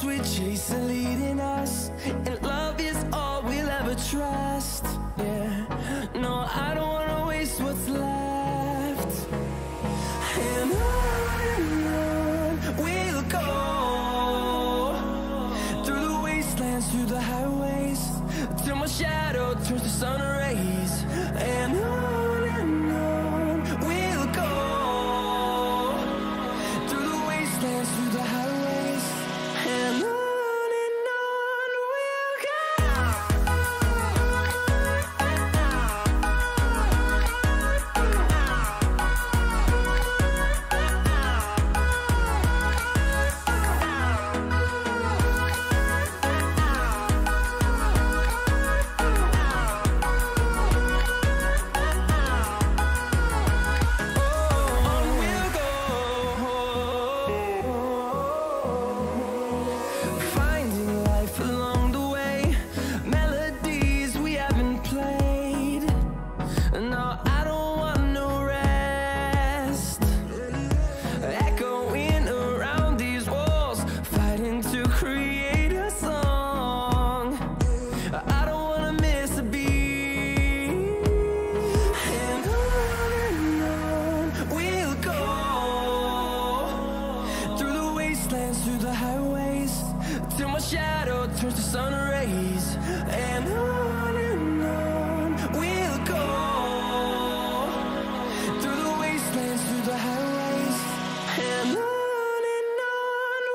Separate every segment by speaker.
Speaker 1: storms we chase are leading us, and love is all we'll ever trust. Yeah, no, I don't wanna waste what's left. And on we'll go, through the wastelands, through the highways, till my shadow turns to sun rays. And on we'll go, through the wastelands, through the highways, and on we'll go. Through the highways, till my shadow turns to sun rays. And on we'll go, through the wastelands, through the highways, and on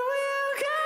Speaker 1: we'll go.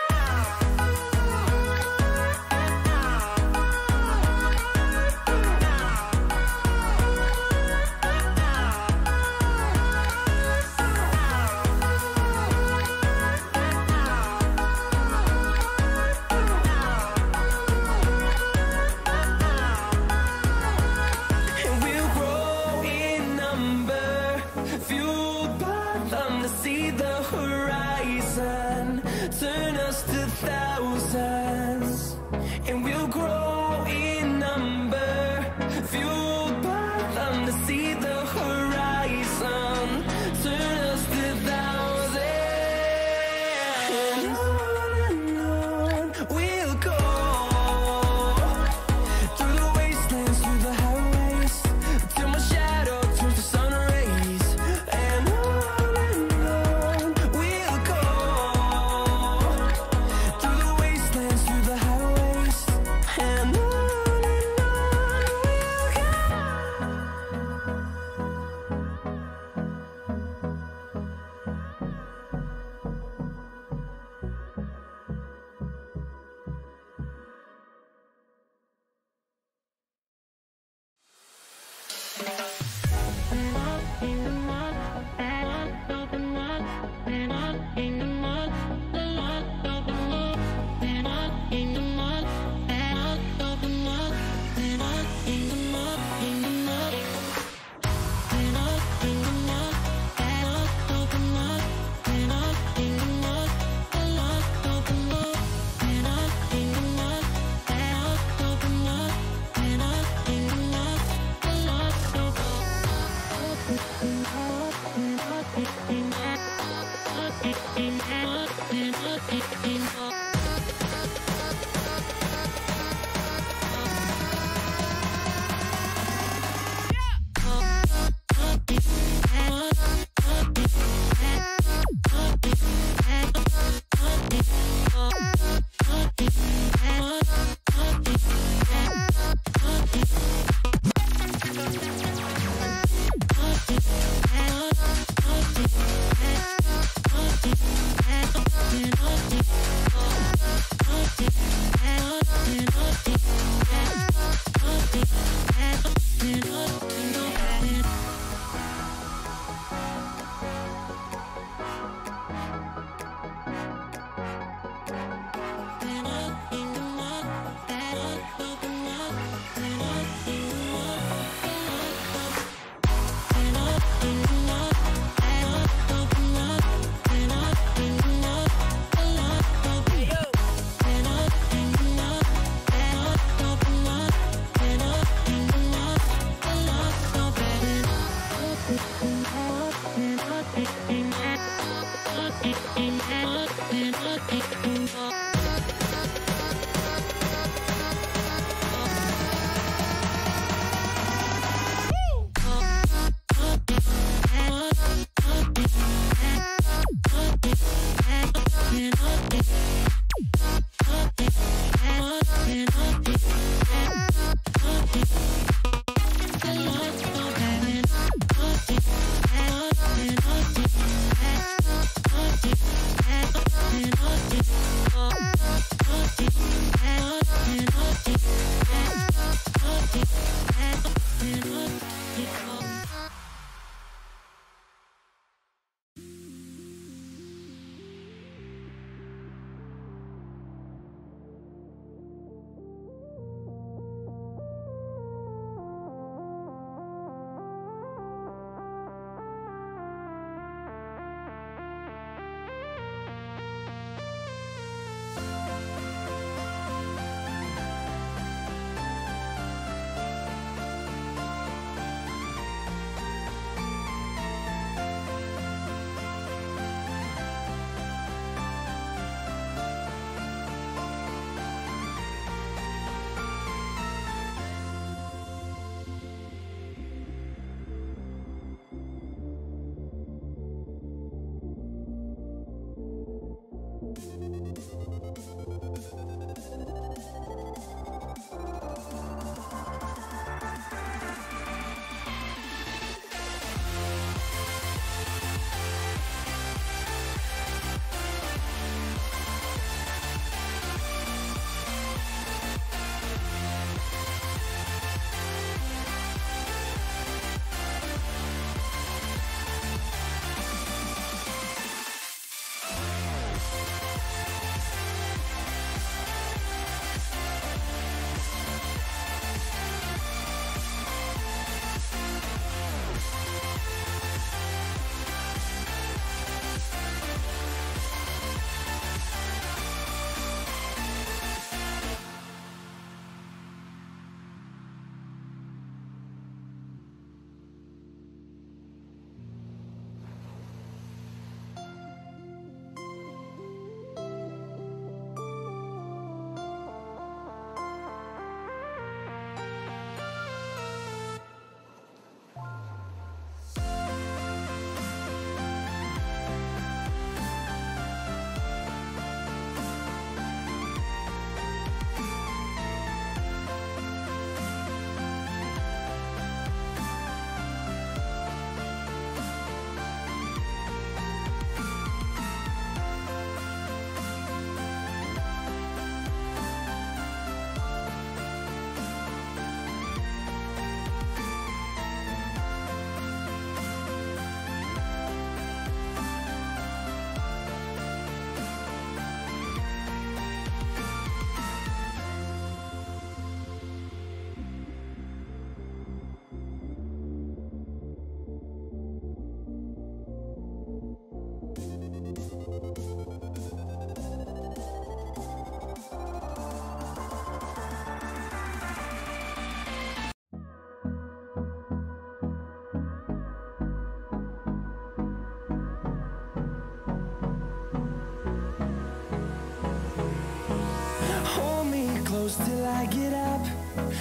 Speaker 1: close till I get up.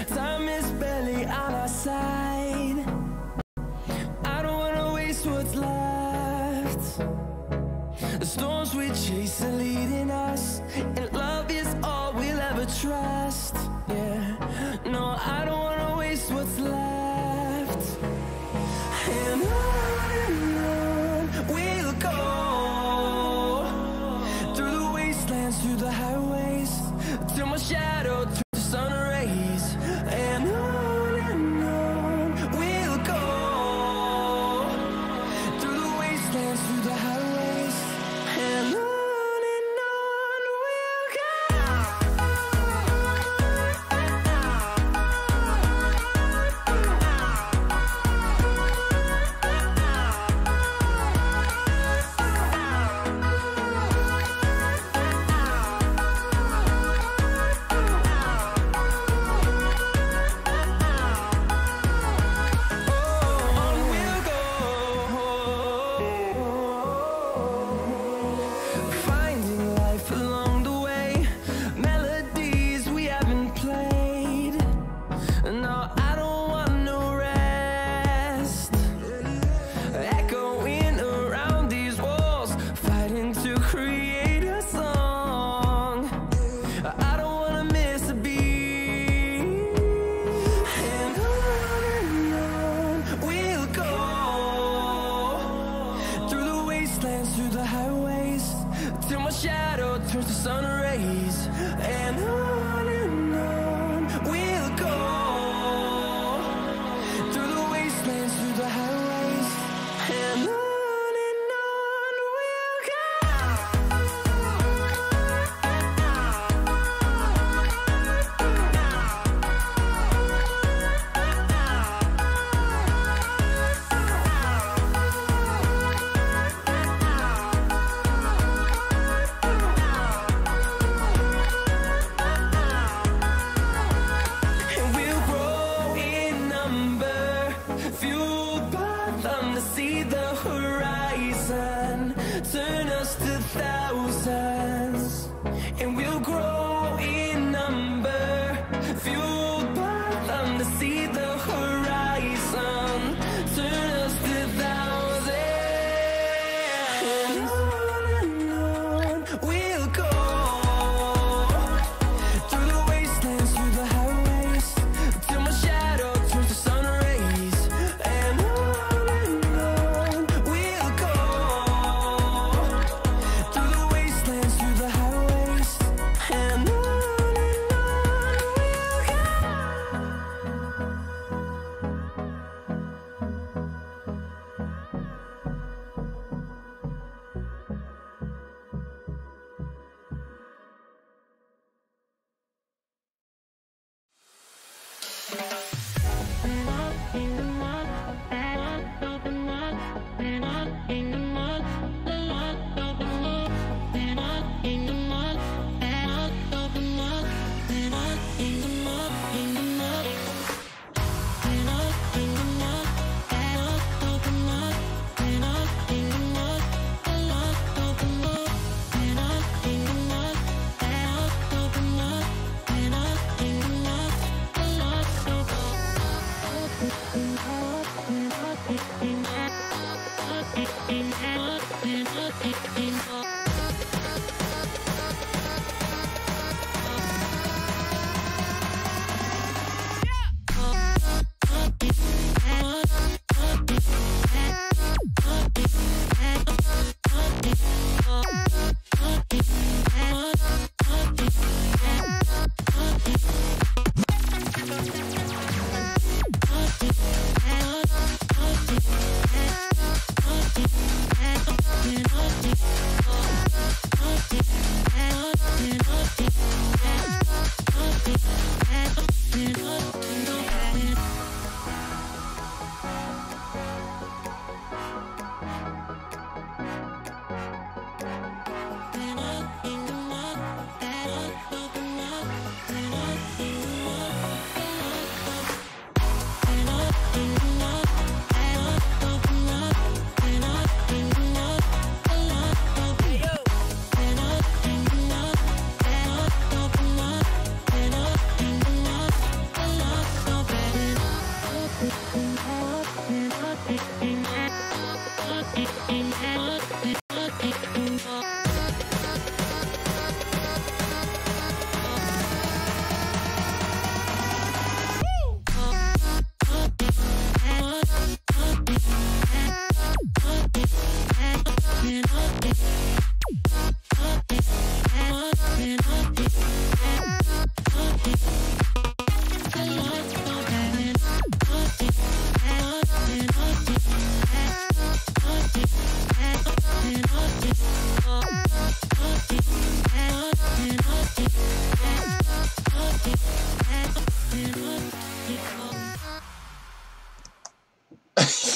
Speaker 1: Time is barely on our side. I don't wanna waste what's left. The storms we chase are leading us, and love is all we'll ever trust. Yeah, no, I don't wanna waste what's left. And on we'll go, through the wastelands, through the highways, till my shadow turns to sun rays. And on we'll go, through the wastelands, through the highways, and on we'll go.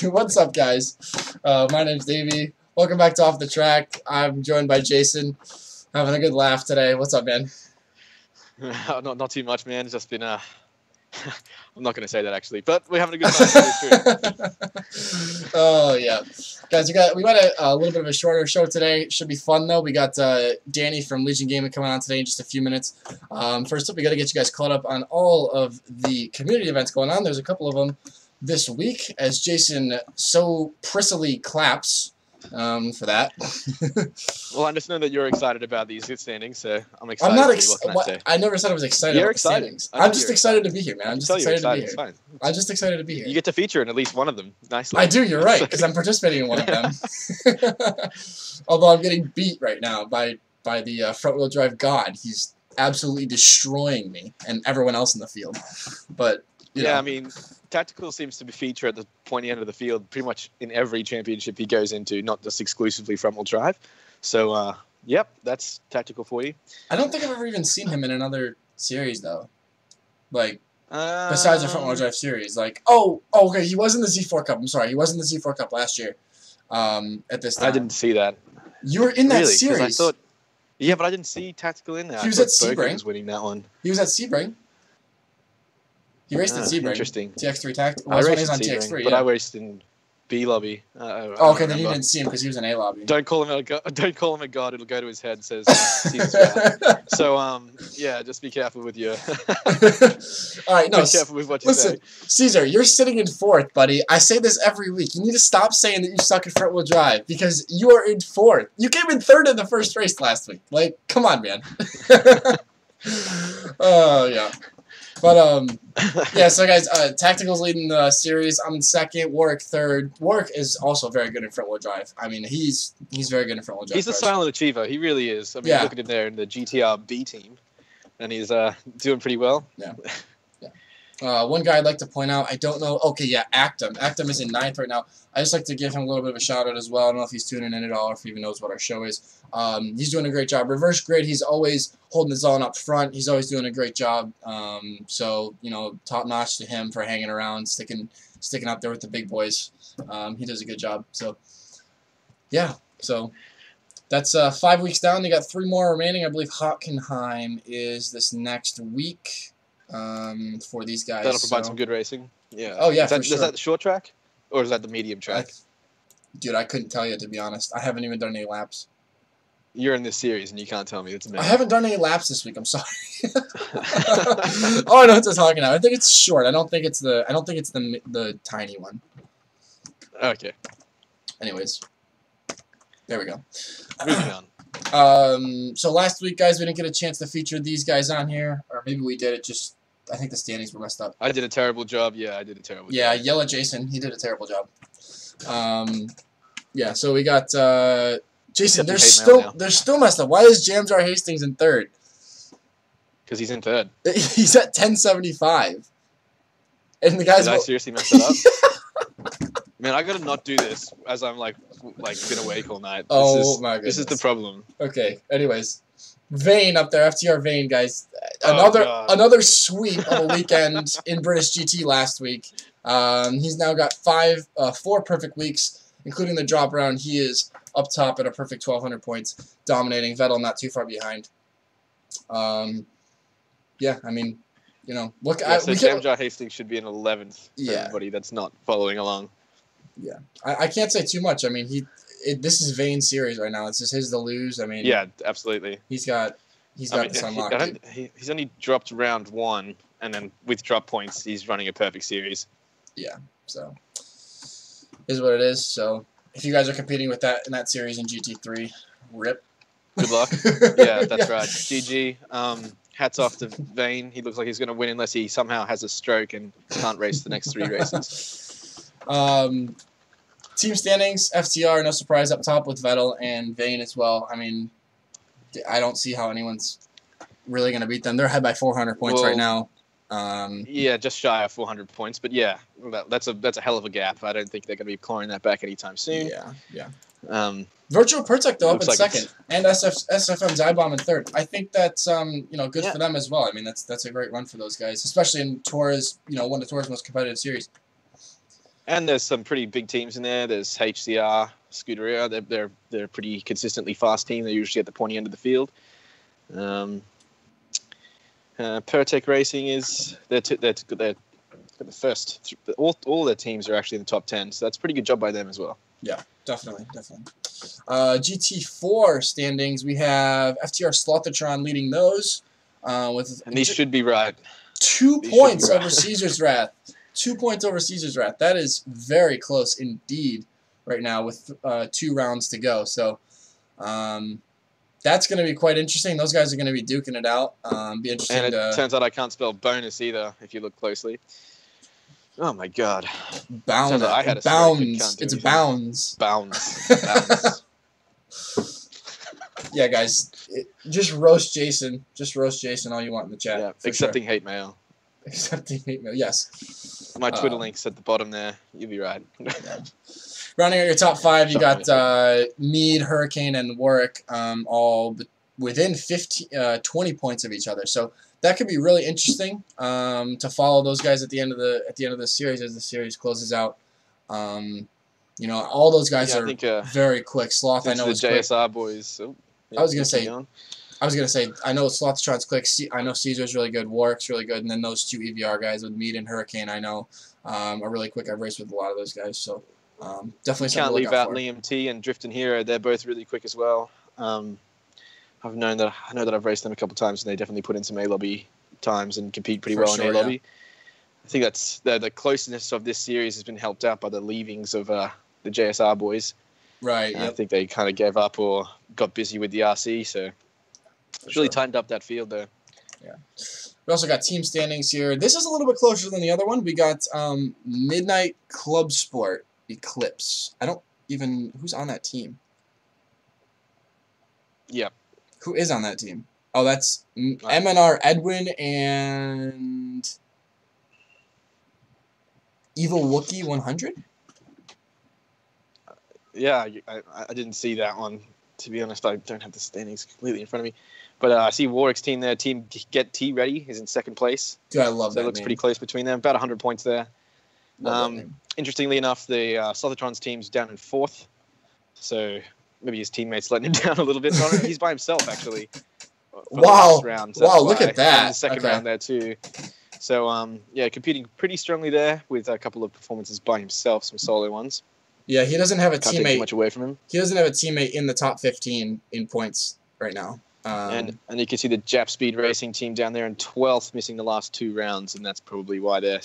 Speaker 2: What's up, guys? My name's Davey. Welcome back to Off the Track. I'm joined by Jason. Having a good laugh today. What's up, man?
Speaker 3: Not too much, man. It's just been I'm not going to say that actually, but we're having a good time.
Speaker 2: Oh yeah, guys, we got a little bit of a shorter show today. Should be fun though. We got Danny from Legion Gaming coming on today in just a few minutes. First up, we got to get you guys caught up on all of the community events going on. There's a couple of them this week, as Jason so prissily claps for that.
Speaker 3: Well, I just know that you're excited about these good standings, so I'm excited.
Speaker 2: I'm not I never said I was excited about the standings. I'm just excited to be here, man. I'm just excited to be here.
Speaker 3: Fine.
Speaker 2: I'm just excited to be here.
Speaker 3: You get to feature in at least one of them nicely.
Speaker 2: I do, you're right, because I'm participating in one of them. Although I'm getting beat right now by the front-wheel drive god. He's absolutely destroying me and everyone else in the field. But you know.
Speaker 3: I mean, Tactical seems to be feature at the pointy end of the field pretty much in every championship he goes into, not just exclusively front-wheel drive. So, yep, that's Tactical for you.
Speaker 2: I don't think I've ever even seen him in another series, though. Like, besides the front-wheel drive series. Like, okay, he was in the Z4 Cup. I'm sorry, he was in the Z4 Cup last year at this time.
Speaker 3: I didn't see that.
Speaker 2: You were in that series.
Speaker 3: I thought, yeah, but I didn't see Tactical in there.
Speaker 2: He was at Sebring.
Speaker 3: He was winning that one.
Speaker 2: He was at Sebring. He raced at Sebring.
Speaker 3: Interesting.
Speaker 2: TX3 Tact.
Speaker 3: I raced
Speaker 2: on
Speaker 3: Sebring,
Speaker 2: TX3,
Speaker 3: but I raced in B lobby.
Speaker 2: Okay, then you didn't see him because he was in A lobby.
Speaker 3: Don't call him a god. Don't call him a god. It'll go to his head. Says So yeah, just be careful with your.
Speaker 2: All right, no.
Speaker 3: Be careful with what you say.
Speaker 2: Listen, Caesar, you're sitting in fourth, buddy. I say this every week. You need to stop saying that you suck at front wheel drive because you are in fourth. You came in third in the first race last week. Like, come on, man. Oh yeah. But, yeah, so guys, Tactical's leading the series. I'm in second, Warwick third. Warwick is also very good in front-wheel drive. I mean, he's very good in front-wheel drive.
Speaker 3: He's a silent achiever. He really is. I mean, look at him there in the GTR B team, and he's doing pretty well.
Speaker 2: Yeah. One guy I'd like to point out, I don't know. Okay, yeah, Actum. Actum is in ninth right now. I just like to give him a little bit of a shout-out as well. I don't know if he's tuning in at all or if he even knows what our show is. He's doing a great job. Reverse grid, he's always holding his own up front. He's always doing a great job. So, you know, top-notch to him for hanging around, sticking up there with the big boys. He does a good job. So, yeah. So, that's 5 weeks down. They got 3 more remaining. I believe Hockenheim is this next week. For these guys.
Speaker 3: That'll provide some good racing. Yeah.
Speaker 2: Oh, yeah, for sure.
Speaker 3: Is that the short track? Or is that the medium track?
Speaker 2: Dude, I couldn't tell you, to be honest. I haven't even done any laps.
Speaker 3: You're in this series, and you can't tell me. That's amazing.
Speaker 2: I haven't done any laps this week. I'm sorry. Oh, I know what they're talking about. I think it's short. I don't think it's the tiny one.
Speaker 3: Okay.
Speaker 2: Anyways. There we go.
Speaker 3: Moving on.
Speaker 2: So last week, guys, we didn't get a chance to feature these guys on here. Or maybe we did. I think the standings were messed up.
Speaker 3: I did a terrible job. Yeah, I did a terrible job.
Speaker 2: Yeah, yell at Jason. He did a terrible job. Yeah, so we got Jason. They're still messed up. Why is Jamjar Hastings in third?
Speaker 3: Because he's in third.
Speaker 2: He's at 1075. And the guys.
Speaker 3: Did I seriously mess it up? Man, I gotta not do this as I'm like been awake all night.
Speaker 2: My goodness.
Speaker 3: This is the problem.
Speaker 2: Okay. Anyways, Vane up there, FTR Vane, guys. Another sweep of a weekend in British GT last week. He's now got 4 perfect weeks, including the drop round. He is up top at a perfect 1,200 points, dominating. Vettel not too far behind. Yeah, I mean, you know, look.
Speaker 3: Yeah, so Jamjar Hastings should be in 11th. For everybody that's not following along.
Speaker 2: Yeah, I can't say too much. I mean, this is Vane's series right now. It's just his to lose. I mean,
Speaker 3: yeah, absolutely.
Speaker 2: He's got this unlocked.
Speaker 3: He's only dropped round 1, and then with drop points, he's running a perfect series.
Speaker 2: Yeah, so is what it is. So if you guys are competing with that in that series in GT3, rip.
Speaker 3: Good luck. Yeah, that's right. GG. Hats off to Vane. He looks like he's going to win unless he somehow has a stroke and can't race the next 3 races.
Speaker 2: Team standings, FTR, no surprise up top with Vettel and Vane as well. I mean, I don't see how anyone's really going to beat them. They're ahead by 400 points right now.
Speaker 3: Yeah, just shy of 400 points. But yeah, that's a hell of a gap. I don't think they're going to be clawing that back anytime soon.
Speaker 2: Yeah. Virtual Pertec though up in second, and SFM Zybomb in third. I think that's good for them as well. I mean, that's a great run for those guys, especially in Tour's one of Tour's most competitive series.
Speaker 3: And there's some pretty big teams in there. There's HCR, Scuderia. They're a pretty consistently fast team. They're usually at the pointy end of the field. Pertec Racing is they're the first. All their teams are actually in the top 10, so that's a pretty good job by them as well.
Speaker 2: Yeah, definitely. GT4 standings, we have FTR Slothatron leading those. And
Speaker 3: these should be right.
Speaker 2: 2 points over Caesar's Wrath. 2 points over Caesar's Wrath. That is very close indeed right now with 2 rounds to go. So that's going to be quite interesting. Those guys are going to be duking it out. Be interesting.
Speaker 3: And it turns out I can't spell bonus either if you look closely. Oh my god.
Speaker 2: Bounds. It's bounds.
Speaker 3: Bounds.
Speaker 2: Yeah, guys. Just roast Jason. Just roast Jason all you want in the chat.
Speaker 3: Yeah, accepting hate mail.
Speaker 2: Accepting hate mail, yes.
Speaker 3: My Twitter link's at the bottom there. You'll be right.
Speaker 2: Yeah. Rounding out your top 5, you got Meade, Hurricane, and Warwick all within 20 points of each other. So that could be really interesting to follow those guys at the end of the series as the series closes out. You know, all those guys are very quick. Sloth, I know, is
Speaker 3: the
Speaker 2: quick.
Speaker 3: JSR boys. Oh, yeah,
Speaker 2: I was gonna say, I know Sloth's quick. I know Caesar's really good. Warwick's really good, and then those 2 EVR guys with Meade and Hurricane, I know, are really quick. I've raced with a lot of those guys, so definitely.
Speaker 3: Can't leave out Liam T and Drifting Hero. They're both really quick as well. I know that I've raced them a couple times, and they definitely put in some A lobby times and compete pretty well in A lobby. Yeah. I think that's the closeness of this series has been helped out by the leavings of the JSR boys.
Speaker 2: Right.
Speaker 3: I think they kind of gave up or got busy with the RC, so it's really tightened up that field there.
Speaker 2: Yeah. We also got team standings here. This is a little bit closer than the other one. We got Midnight Club Sport Eclipse. Who's on that team?
Speaker 3: Yeah.
Speaker 2: Who is on that team? Oh, that's MNR Edwin and Evil Wookie 100?
Speaker 3: Yeah, I didn't see that one. To be honest, I don't have the standings completely in front of me. But I see Warwick's team there. Team Get T Ready is in 2nd place.
Speaker 2: Dude, I love that.
Speaker 3: So it looks pretty close between them. About 100 points there. Interestingly enough, the Slothatron's team's down in 4th. So maybe his teammates letting him down a little bit. He's by himself, actually.
Speaker 2: Wow.
Speaker 3: Round,
Speaker 2: wow, look at that.
Speaker 3: In the second round there, too. So, yeah, competing pretty strongly there with a couple of performances by himself, some solo ones.
Speaker 2: Yeah, he doesn't have a
Speaker 3: Can't
Speaker 2: teammate.
Speaker 3: take too much away from him.
Speaker 2: He doesn't have a teammate in the top 15 in points right now.
Speaker 3: And you can see the Jap Speed Racing team down there in 12th, missing the last 2 rounds, and that's probably why they're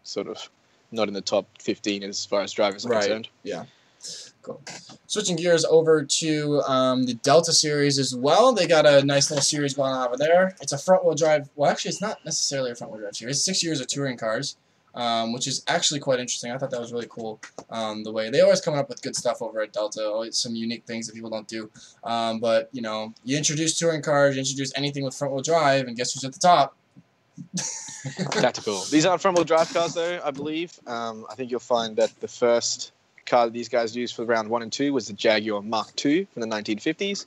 Speaker 3: sort of not in the top 15 as far as drivers are concerned.
Speaker 2: Yeah. Cool. Switching gears over to the Delta Series as well. They got a nice little series going on over there. It's a front-wheel drive. Well, actually, it's not necessarily a front-wheel drive series. It's 6 years of touring cars, which is actually quite interesting. I thought that was really cool. The way they always coming up with good stuff over at Delta. Always some unique things that people don't do. But you know, you introduce touring cars, you introduce anything with front-wheel drive, and guess who's at the top?
Speaker 3: Tactical. These aren't front-wheel drive cars, though. I believe. I think you'll find that the first car that these guys used for round 1 and 2 was the Jaguar Mark II from the 1950s,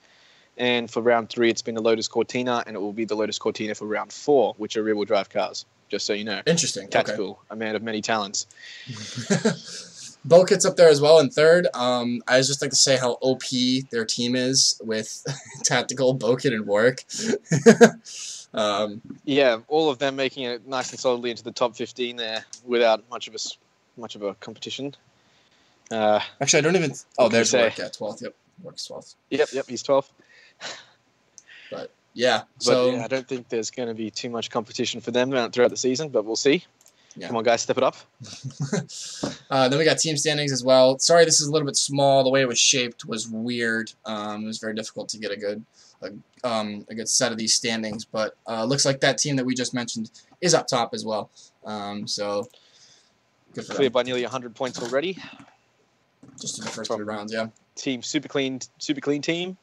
Speaker 3: and for round 3 it's been the Lotus Cortina, and it will be the Lotus Cortina for round 4, which are rear-wheel drive cars, just so you know.
Speaker 2: Interesting.
Speaker 3: Tactical, a man of many talents.
Speaker 2: Bokit's up there as well in 3rd. I just like to say how OP their team is with Tactical, Bokit, and Warwick.
Speaker 3: Yeah, all of them making it nice and solidly into the top 15 there without much of a competition.
Speaker 2: Actually, I don't even. Oh, there's Warwick at 12th. Yep, Warwick's 12th.
Speaker 3: Yep, he's 12th.
Speaker 2: But yeah,
Speaker 3: yeah, I don't think there's going to be too much competition for them throughout the season, but we'll see. Yeah. Come on, guys, step it up.
Speaker 2: Then we got team standings as well. Sorry, this is a little bit small. The way it was shaped was weird. It was very difficult to get a good set of these standings. But looks like that team that we just mentioned is up top as well. So good for them.
Speaker 3: Cleared by nearly 100 points already.
Speaker 2: Just in the first 3 rounds, yeah.
Speaker 3: Team super clean team.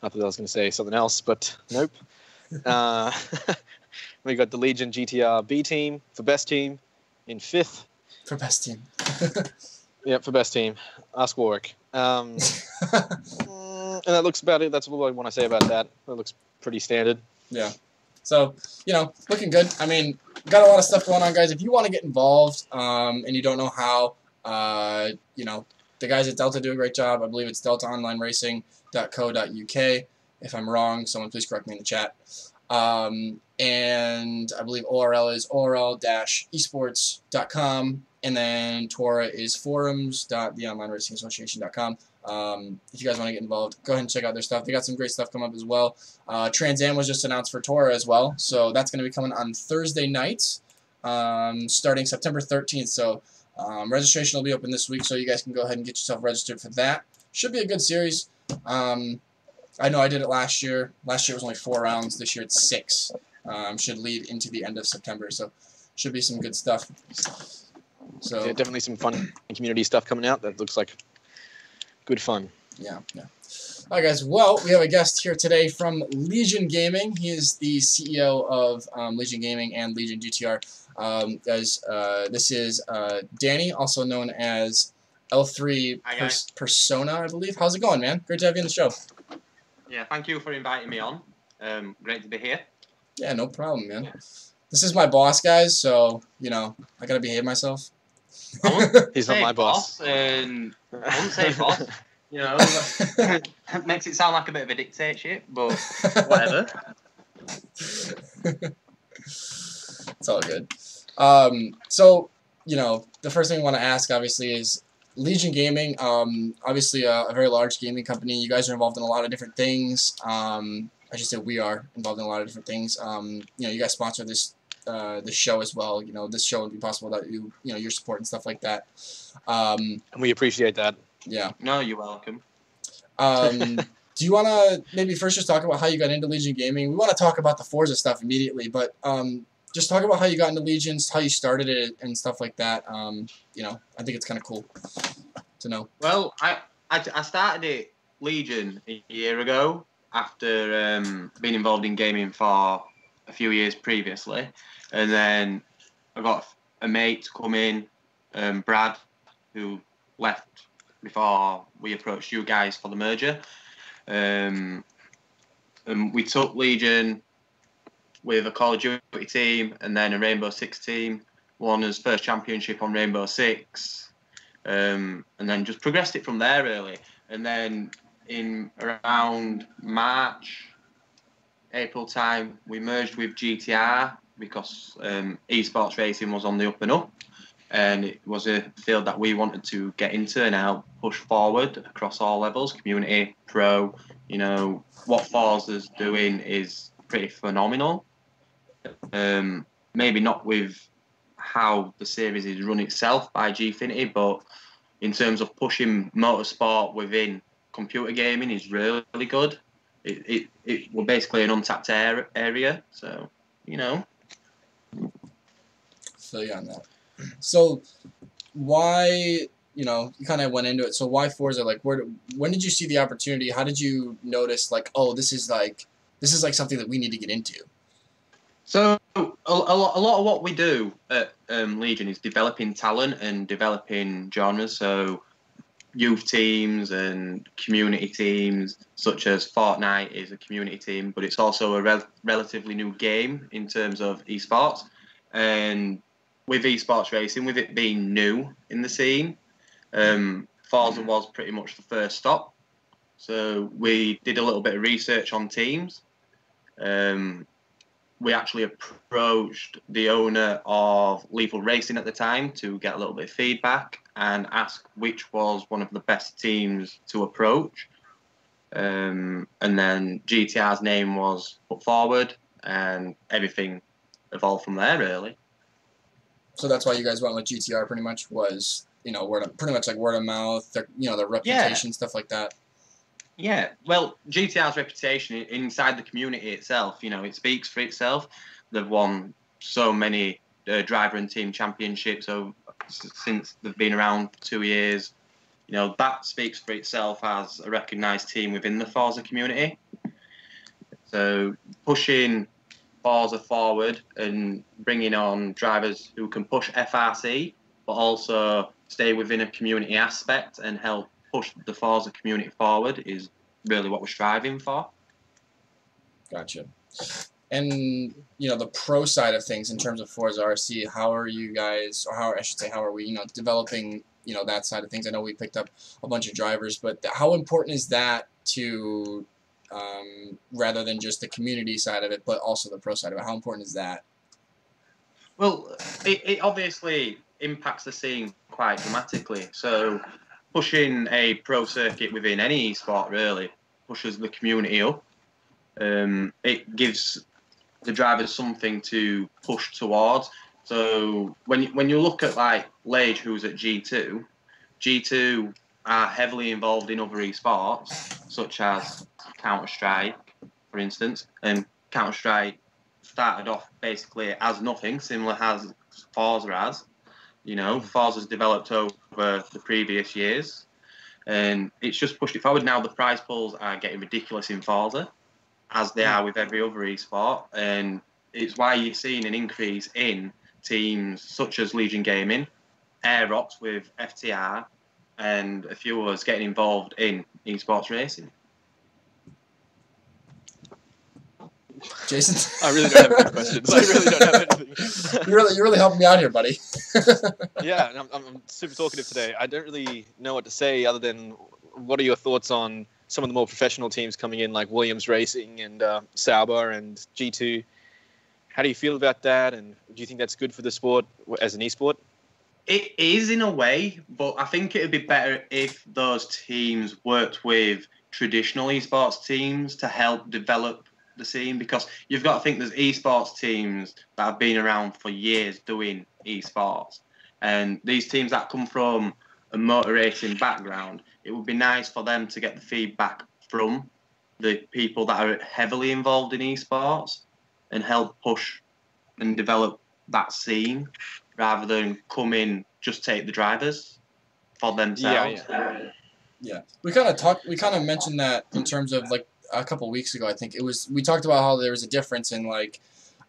Speaker 3: I thought I was going to say something else, but nope. We got the Legion GTR B team for best team in 5th.
Speaker 2: For best team.
Speaker 3: Yep, for best team. Ask Warwick. And that looks about it. That's all I want to say about that. That looks pretty standard.
Speaker 2: Yeah. So, you know, looking good. I mean, got a lot of stuff going on, guys. If you want to get involved and you don't know how, You know, the guys at Delta do a great job. I believe it's deltaonlineracing.co.uk. If I'm wrong, someone please correct me in the chat. And I believe ORL is orl-esports.com, and then Tora is forums.theonlineracing.association.com. If you guys want to get involved, go ahead and check out their stuff. They got some great stuff coming up as well. Trans Am was just announced for Tora as well, so that's going to be coming on Thursday nights, starting September 13th. So registration will be open this week, so you guys can go ahead and get yourself registered for that. Should be a good series. I know I did it last year. Last year was only 4 rounds. This year it's 6. Should lead into the end of September, so should be some good stuff. So
Speaker 3: yeah, definitely some fun community stuff coming out. That looks like good fun.
Speaker 2: Yeah. All right, guys. Well, we have a guest here today from Legion Gaming. He is the CEO of Legion Gaming and Legion GTR. Guys, this is Danny, also known as L3 Persona, I believe. How's it going, man? Great to have you on the show.
Speaker 4: Yeah, thank you for inviting me on. Great to be here.
Speaker 2: Yeah, no problem, man. Yeah. This is my boss, guys, so, you know, I gotta behave myself.
Speaker 3: He's not my boss.
Speaker 4: I wouldn't say boss. You know, makes it sound like a bit of a dictatorship, but whatever.
Speaker 2: It's all good. So, you know, the first thing I want to ask, obviously, is Legion Gaming, obviously a very large gaming company. You guys are involved in a lot of different things. I should say we are involved in a lot of different things. You know, you guys sponsor this show as well. You know, this show would be possible without your support and stuff like that.
Speaker 3: And we appreciate that.
Speaker 2: Yeah.
Speaker 4: No, you're welcome.
Speaker 2: Do you want to maybe first just talk about how you got into Legion Gaming? We want to talk about the Forza stuff immediately, but just talk about how you got into Legions, how you started it, and stuff like that. You know, I think it's kind of cool to know.
Speaker 4: Well, I started it Legion a year ago after being involved in gaming for a few years previously, and then I got a mate to come in, Brad, who left before we approached you guys for the merger. And we took Legion with a Call of Duty team and then a Rainbow Six team, won his first championship on Rainbow Six, and then just progressed it from there, really. And then in around March, April time, we merged with GTR because eSports racing was on the up and up, and it was a field that we wanted to get into and now push forward across all levels, community, pro. You know, what Forza's doing is pretty phenomenal. Maybe not with how the series is run itself by Gfinity, but in terms of pushing motorsport within computer gaming is really good. It was basically an untapped area, so, you know.
Speaker 2: Feel you on that. So, why, you know, you kind of went into it, so why Forza? Like, when did you see the opportunity? How did you notice, like, oh, this is like something that we need to get into?
Speaker 4: So, a lot of what we do at Legion is developing talent and developing genres. So, youth teams and community teams, such as Fortnite is a community team, but it's also a relatively new game in terms of esports. And with esports racing, with it being new in the scene, Forza was pretty much the first stop. So we did a little bit of research on teams. We actually approached the owner of Lethal Racing at the time to get a little bit of feedback and ask which was one of the best teams to approach. And then GTR's name was put forward, and everything evolved from there, really.
Speaker 2: So that's why you guys went with GTR, pretty much, was, you know, pretty much like word of mouth, you know, their reputation, stuff like that.
Speaker 4: Yeah, well, GTR's reputation inside the community itself, you know, it speaks for itself. They've won so many driver and team championships since they've been around for 2 years. You know, that speaks for itself as a recognised team within the Forza community. So pushing Forza forward and bringing on drivers who can push FRC, but also stay within a community aspect and help push the Forza community forward is really what we're striving for.
Speaker 2: Gotcha. And, you know, the pro side of things in terms of Forza RC, how are you guys, or how, I should say, how are we, you know, developing that side of things. I know we picked up a bunch of drivers, but how important is that to rather than just the community side of it, but also the pro side of it? How important is that?
Speaker 4: Well, it obviously impacts the scene quite dramatically. So pushing a pro circuit within any esport really pushes the community up. It gives the drivers something to push towards. So when you look at like Lage, who's at G2 are heavily involved in other esports, such as Counter-Strike, for instance. And Counter-Strike started off basically as nothing, similar as Forza has. Forza's developed over the previous years, and it's just pushed it forward. Now the prize pools are getting ridiculous in Forza, as they are with every other esport, and it's why you're seeing an increase in teams such as Legion Gaming, Aerox with FTR, and a few of us getting involved in esports racing.
Speaker 2: Jason?
Speaker 3: I really don't have any questions. I really don't have anything.
Speaker 2: You're really helping me out here, buddy.
Speaker 3: Yeah, and I'm super talkative today. I don't really know what to say other than what are your thoughts on some of the more professional teams coming in, like Williams Racing and Sauber and G2. How do you feel about that, and do you think that's good for the sport as an esport?
Speaker 4: It is in a way, but I think it would be better if those teams worked with traditional esports teams to help develop the scene, because you've got to think there's esports teams that have been around for years doing esports, and these teams that come from a motor racing background, it would be nice for them to get the feedback from the people that are heavily involved in esports and help push and develop that scene, rather than come in just take the drivers for themselves.
Speaker 2: Yeah. We kind of mentioned that in terms of like a couple weeks ago. I think we talked about how there was a difference in like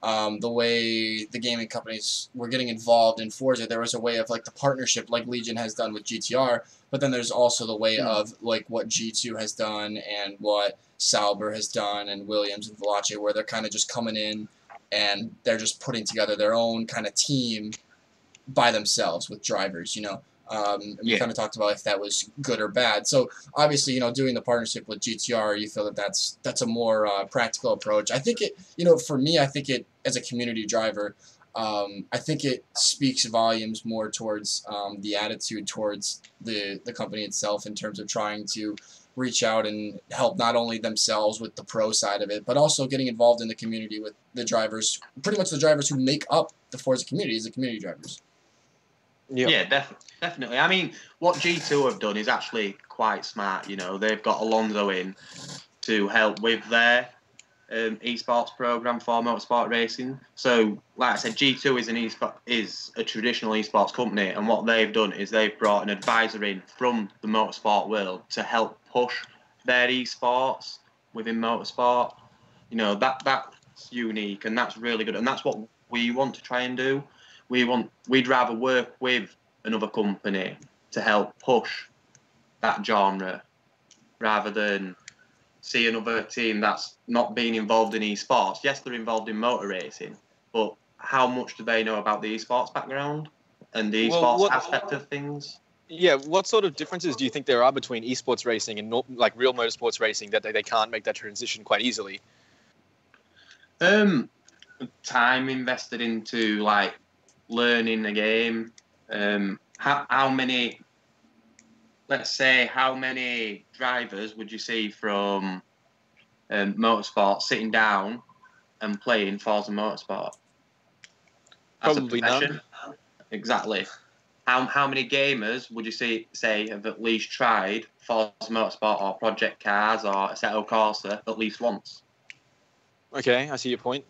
Speaker 2: the way the gaming companies were getting involved in Forza. There was a way of like the partnership like Legion has done with GTR, but then there's also the way of like what G2 has done and what Sauber has done and Williams and Valache, where they're kind of just coming in and they're just putting together their own kind of team by themselves with drivers, we kind of talked about if that was good or bad. So obviously, doing the partnership with GTR, you feel that that's a more practical approach. I think it, for me, I think it, as a community driver, I think it speaks volumes more towards the attitude towards the company itself in terms of trying to reach out and help not only themselves with the pro side of it, but also getting involved in the community with the drivers, pretty much the drivers who make up the Forza community is the community drivers.
Speaker 4: Yeah, definitely. I mean, what G2 have done is actually quite smart. They've got Alonso in to help with their esports program for motorsport racing. So, like I said, G2 is a traditional esports company, and what they've done is they've brought an advisor in from the motorsport world to help push their esports within motorsport. That's unique, and that's really good, and that's what we want to try and do. We'd rather work with another company to help push that genre rather than see another team that's not being involved in esports. Yes, they're involved in motor racing, but how much do they know about the esports background and the esports aspect of things?
Speaker 3: Yeah, what sort of differences do you think there are between esports racing and like real motorsports racing that they can't make that transition quite easily?
Speaker 4: Time invested into like learning the game. How many drivers would you see from motorsport sitting down and playing Forza Motorsport?
Speaker 3: Probably none.
Speaker 4: Exactly. How many gamers would you say have at least tried Forza Motorsport or Project Cars or Assetto Corsa at least once?
Speaker 3: Okay, I see your point.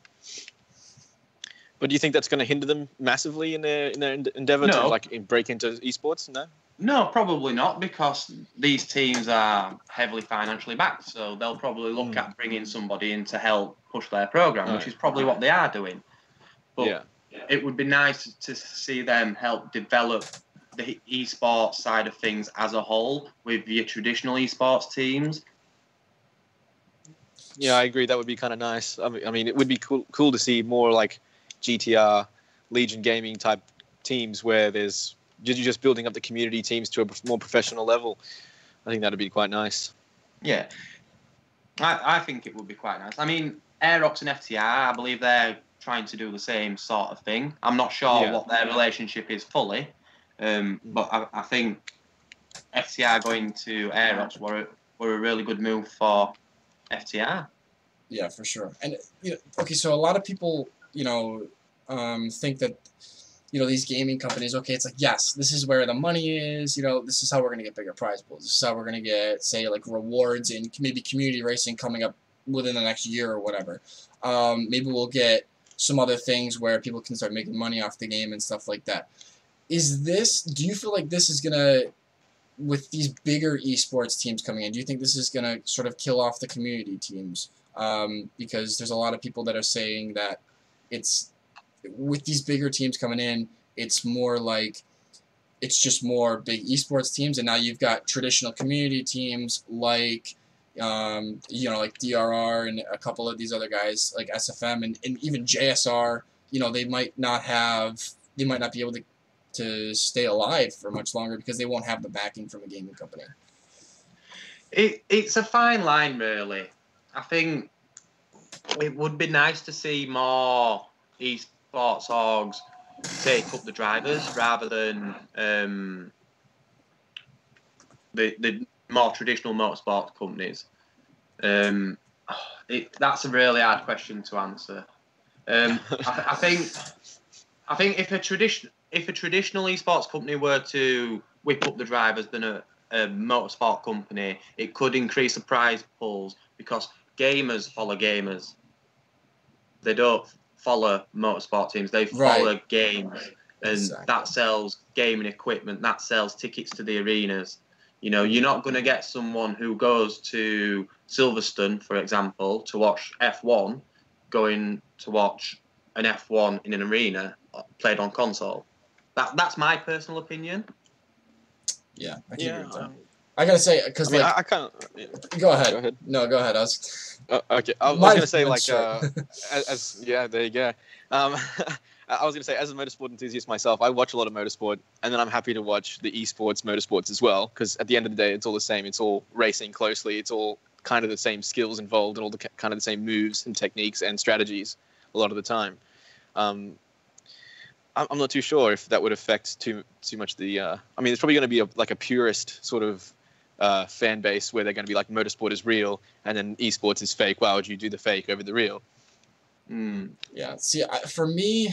Speaker 3: But do you think that's going to hinder them massively in their endeavour to like break into esports? No,
Speaker 4: probably not, because these teams are heavily financially backed, so they'll probably look at bringing somebody in to help push their program, which is probably what they are doing. But it would be nice to see them help develop the esports side of things as a whole with your traditional esports teams.
Speaker 3: Yeah, I agree. That would be kind of nice. I mean, it would be cool to see more like GTR, Legion Gaming type teams where there's just building up the community teams to a more professional level. I think that'd be quite nice.
Speaker 4: Yeah, I think it would be quite nice. I mean, Aerox and FTR, I believe they're trying to do the same sort of thing. I'm not sure what their relationship is fully, but I think FTR going to Aerox were a really good move for FTR.
Speaker 2: Yeah, for sure. And okay, so a lot of people, think that, these gaming companies, okay, it's like, yes, this is where the money is, this is how we're going to get bigger prize pools. This is how we're going to get, say, like, rewards and maybe community racing coming up within the next year or whatever. Maybe we'll get some other things where people can start making money off the game and stuff like that. Do you feel like this is going to, with these bigger esports teams coming in, do you think this is going to sort of kill off the community teams? Because there's a lot of people that are saying that with these bigger teams coming in, it's more like it's just more big esports teams, and now you've got traditional community teams like like DRR and a couple of these other guys like SFM and even JSR. They might not be able to stay alive for much longer because they won't have the backing from a gaming company.
Speaker 4: It's a fine line, really. I think it would be nice to see more esports orgs take up the drivers rather than the more traditional motorsport companies. That's a really hard question to answer. I think if a traditional esports company were to whip up the drivers than a motorsport company, it could increase the prize pools because gamers follow gamers. They don't follow motorsport teams. They follow games, and that sells gaming equipment. That sells tickets to the arenas. You're not going to get someone who goes to Silverstone, for example, to watch F1, going to watch an F1 in an arena played on console. That's my personal opinion.
Speaker 2: Yeah, I can agree with that. I gotta say, because
Speaker 3: I kind of.
Speaker 2: Go ahead. No, go ahead.
Speaker 3: Okay. I was gonna say there you go. I was gonna say, as a motorsport enthusiast myself, I watch a lot of motorsport, and then I'm happy to watch the esports motorsports as well, because at the end of the day, it's all the same. It's all racing closely. It's all kind of the same skills involved, and all the kind of the same moves and techniques and strategies a lot of the time. I'm not too sure if that would affect too much the. I mean, it's probably going to be a purist sort of fan base where they're going to be like, motorsport is real and then esports is fake. Why would you do the fake over the real?
Speaker 2: Yeah. See, for me,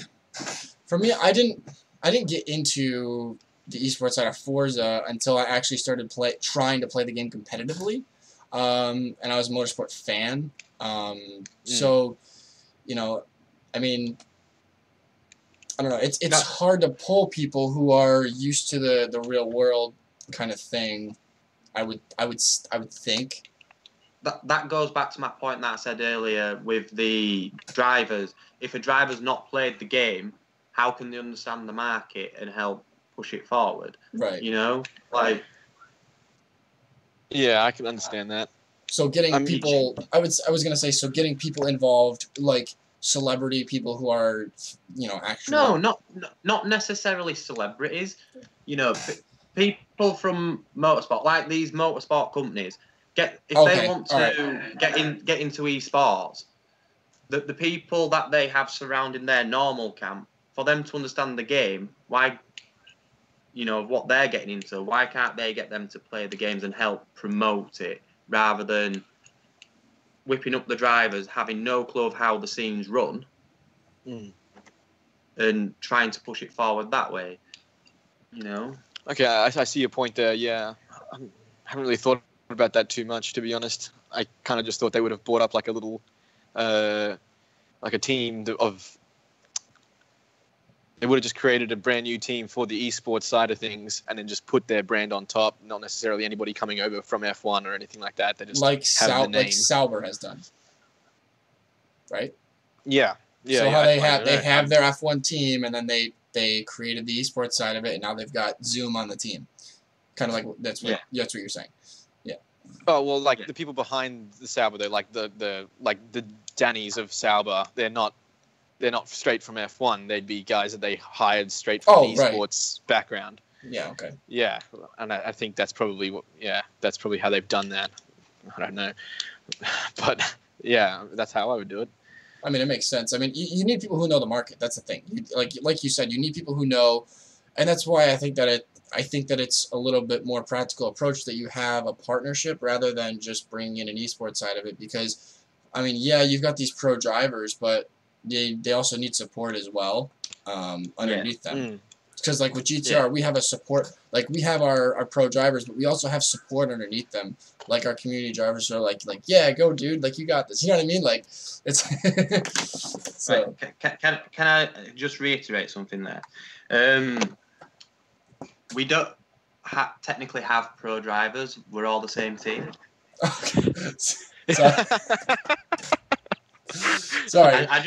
Speaker 2: I didn't get into the esports side of Forza until I actually started trying to play the game competitively, and I was a motorsport fan. So, I mean, I don't know. It's hard to pull people who are used to the real world kind of thing. I would think.
Speaker 4: That goes back to my point that I said earlier with the drivers. If a driver's not played the game, how can they understand the market and help push it forward?
Speaker 2: Right.
Speaker 3: Yeah, I can understand that.
Speaker 2: So getting people, I was gonna say, so getting people involved, like celebrity people who are, actually.
Speaker 4: No, not necessarily celebrities. People from motorsport, like these motorsport companies, they want to get into esports, the people that they have surrounding their normal camp, for them to understand the game, why, what they're getting into, why can't they get them to play the games and help promote it, rather than whipping up the drivers, having no clue of how the scenes run, and trying to push it forward that way,
Speaker 3: Okay, I see your point there. Yeah, I haven't really thought about that too much, to be honest. I kind of just thought they would have brought up like a little, like a team of. They would have just created a brand new team for the esports side of things, and then just put their brand on top. Not necessarily anybody coming over from F1 or anything like that. They just
Speaker 2: like
Speaker 3: the name.
Speaker 2: Like Sauber has done, right?
Speaker 3: Yeah.
Speaker 2: So how they have their F1 team, and then they created the esports side of it, and now they've got Zoom on the team. Kind of like that's what you're saying. Yeah.
Speaker 3: Oh well, like the people behind the Sauber, they're like the Dannies of Sauber. They're not straight from F1. They'd be guys that they hired straight from the esports background.
Speaker 2: Yeah. Okay.
Speaker 3: Yeah, and I think that's probably how they've done that. I don't know, but yeah, that's how I would do it.
Speaker 2: I mean, it makes sense. I mean, you need people who know the market. That's the thing. Like you said, you need people who know, and that's why I think that it's a little bit more practical approach that you have a partnership rather than just bringing in an esports side of it. Because, I mean, yeah, you've got these pro drivers, but they also need support as well underneath them. Because like with GTR, we have a support. Like we have our pro drivers, but we also have support underneath them. Like our community drivers are like yeah, go dude, like you got this. You know what I mean? Like it's so.
Speaker 4: Right. Can I just reiterate something there? We don't technically have pro drivers. We're all the same team.
Speaker 2: Sorry.
Speaker 4: I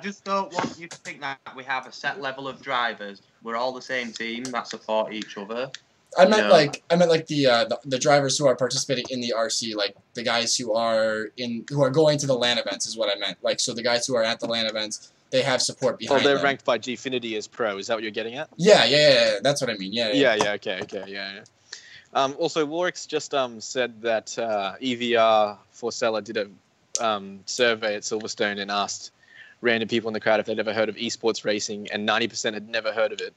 Speaker 4: just don't want you to think that we have a set level of drivers. We're all the same team that support each other.
Speaker 2: I meant like the drivers who are participating in the RC, like the guys who are going to the LAN events is what I meant. Like so the guys who are at the LAN events, they have support behind them.
Speaker 3: They're ranked by Gfinity as pro. Is that what you're getting at?
Speaker 2: Yeah. That's what I mean. Yeah.
Speaker 3: Okay. Also, Warwick's just said that EVR Forcella did a survey at Silverstone and asked random people in the crowd if they'd ever heard of esports racing, and 90% had never heard of it.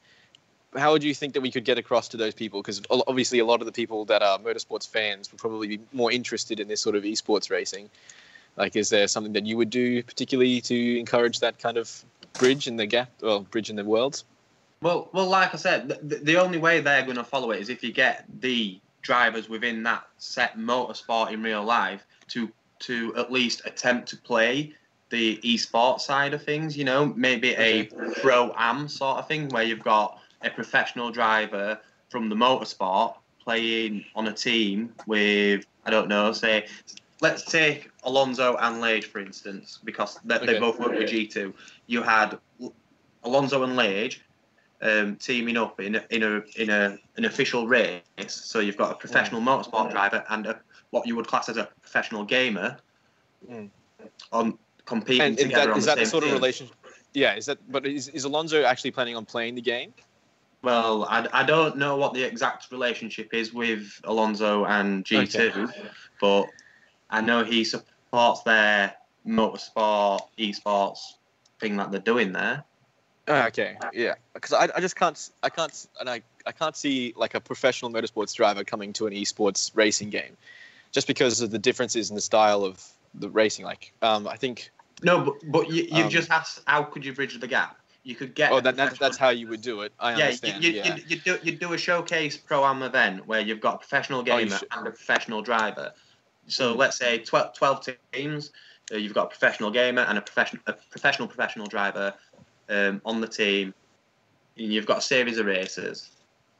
Speaker 3: How would you think that we could get across to those people? Because obviously a lot of the people that are motorsports fans would probably be more interested in this sort of esports racing. Like, is there something that you would do particularly to encourage that kind of bridge in the worlds?
Speaker 4: Well, like I said, the only way they're going to follow it is if you get the drivers within that set motorsport in real life to at least attempt to play the esports side of things. You know, maybe a pro-am sort of thing where you've got a professional driver from the motorsport playing on a team with, I don't know, say, let's take Alonso and Lage, for instance, because they both work with G2. You had Alonso and Lage teaming up in an official race. So you've got a professional motorsport driver and what you would class as a professional gamer on competing together on the same team. Is that the sort of relationship?
Speaker 3: Yeah, is Alonso actually planning on playing the game?
Speaker 4: Well, I don't know what the exact relationship is with Alonso and G2, but I know he supports their motorsport, esports thing that they're doing there.
Speaker 3: Okay, yeah, because I can't see like a professional motorsports driver coming to an esports racing game, just because of the differences in the style of the racing. Like, I think.
Speaker 4: No, but you've just asked, how could you bridge the gap? You could get.
Speaker 3: That's how you would do it. I understand.
Speaker 4: You do a showcase pro-am event where you've got a professional gamer and a professional driver. So let's say 12 teams. You've got a professional gamer and a professional driver on the team. And you've got a series of races.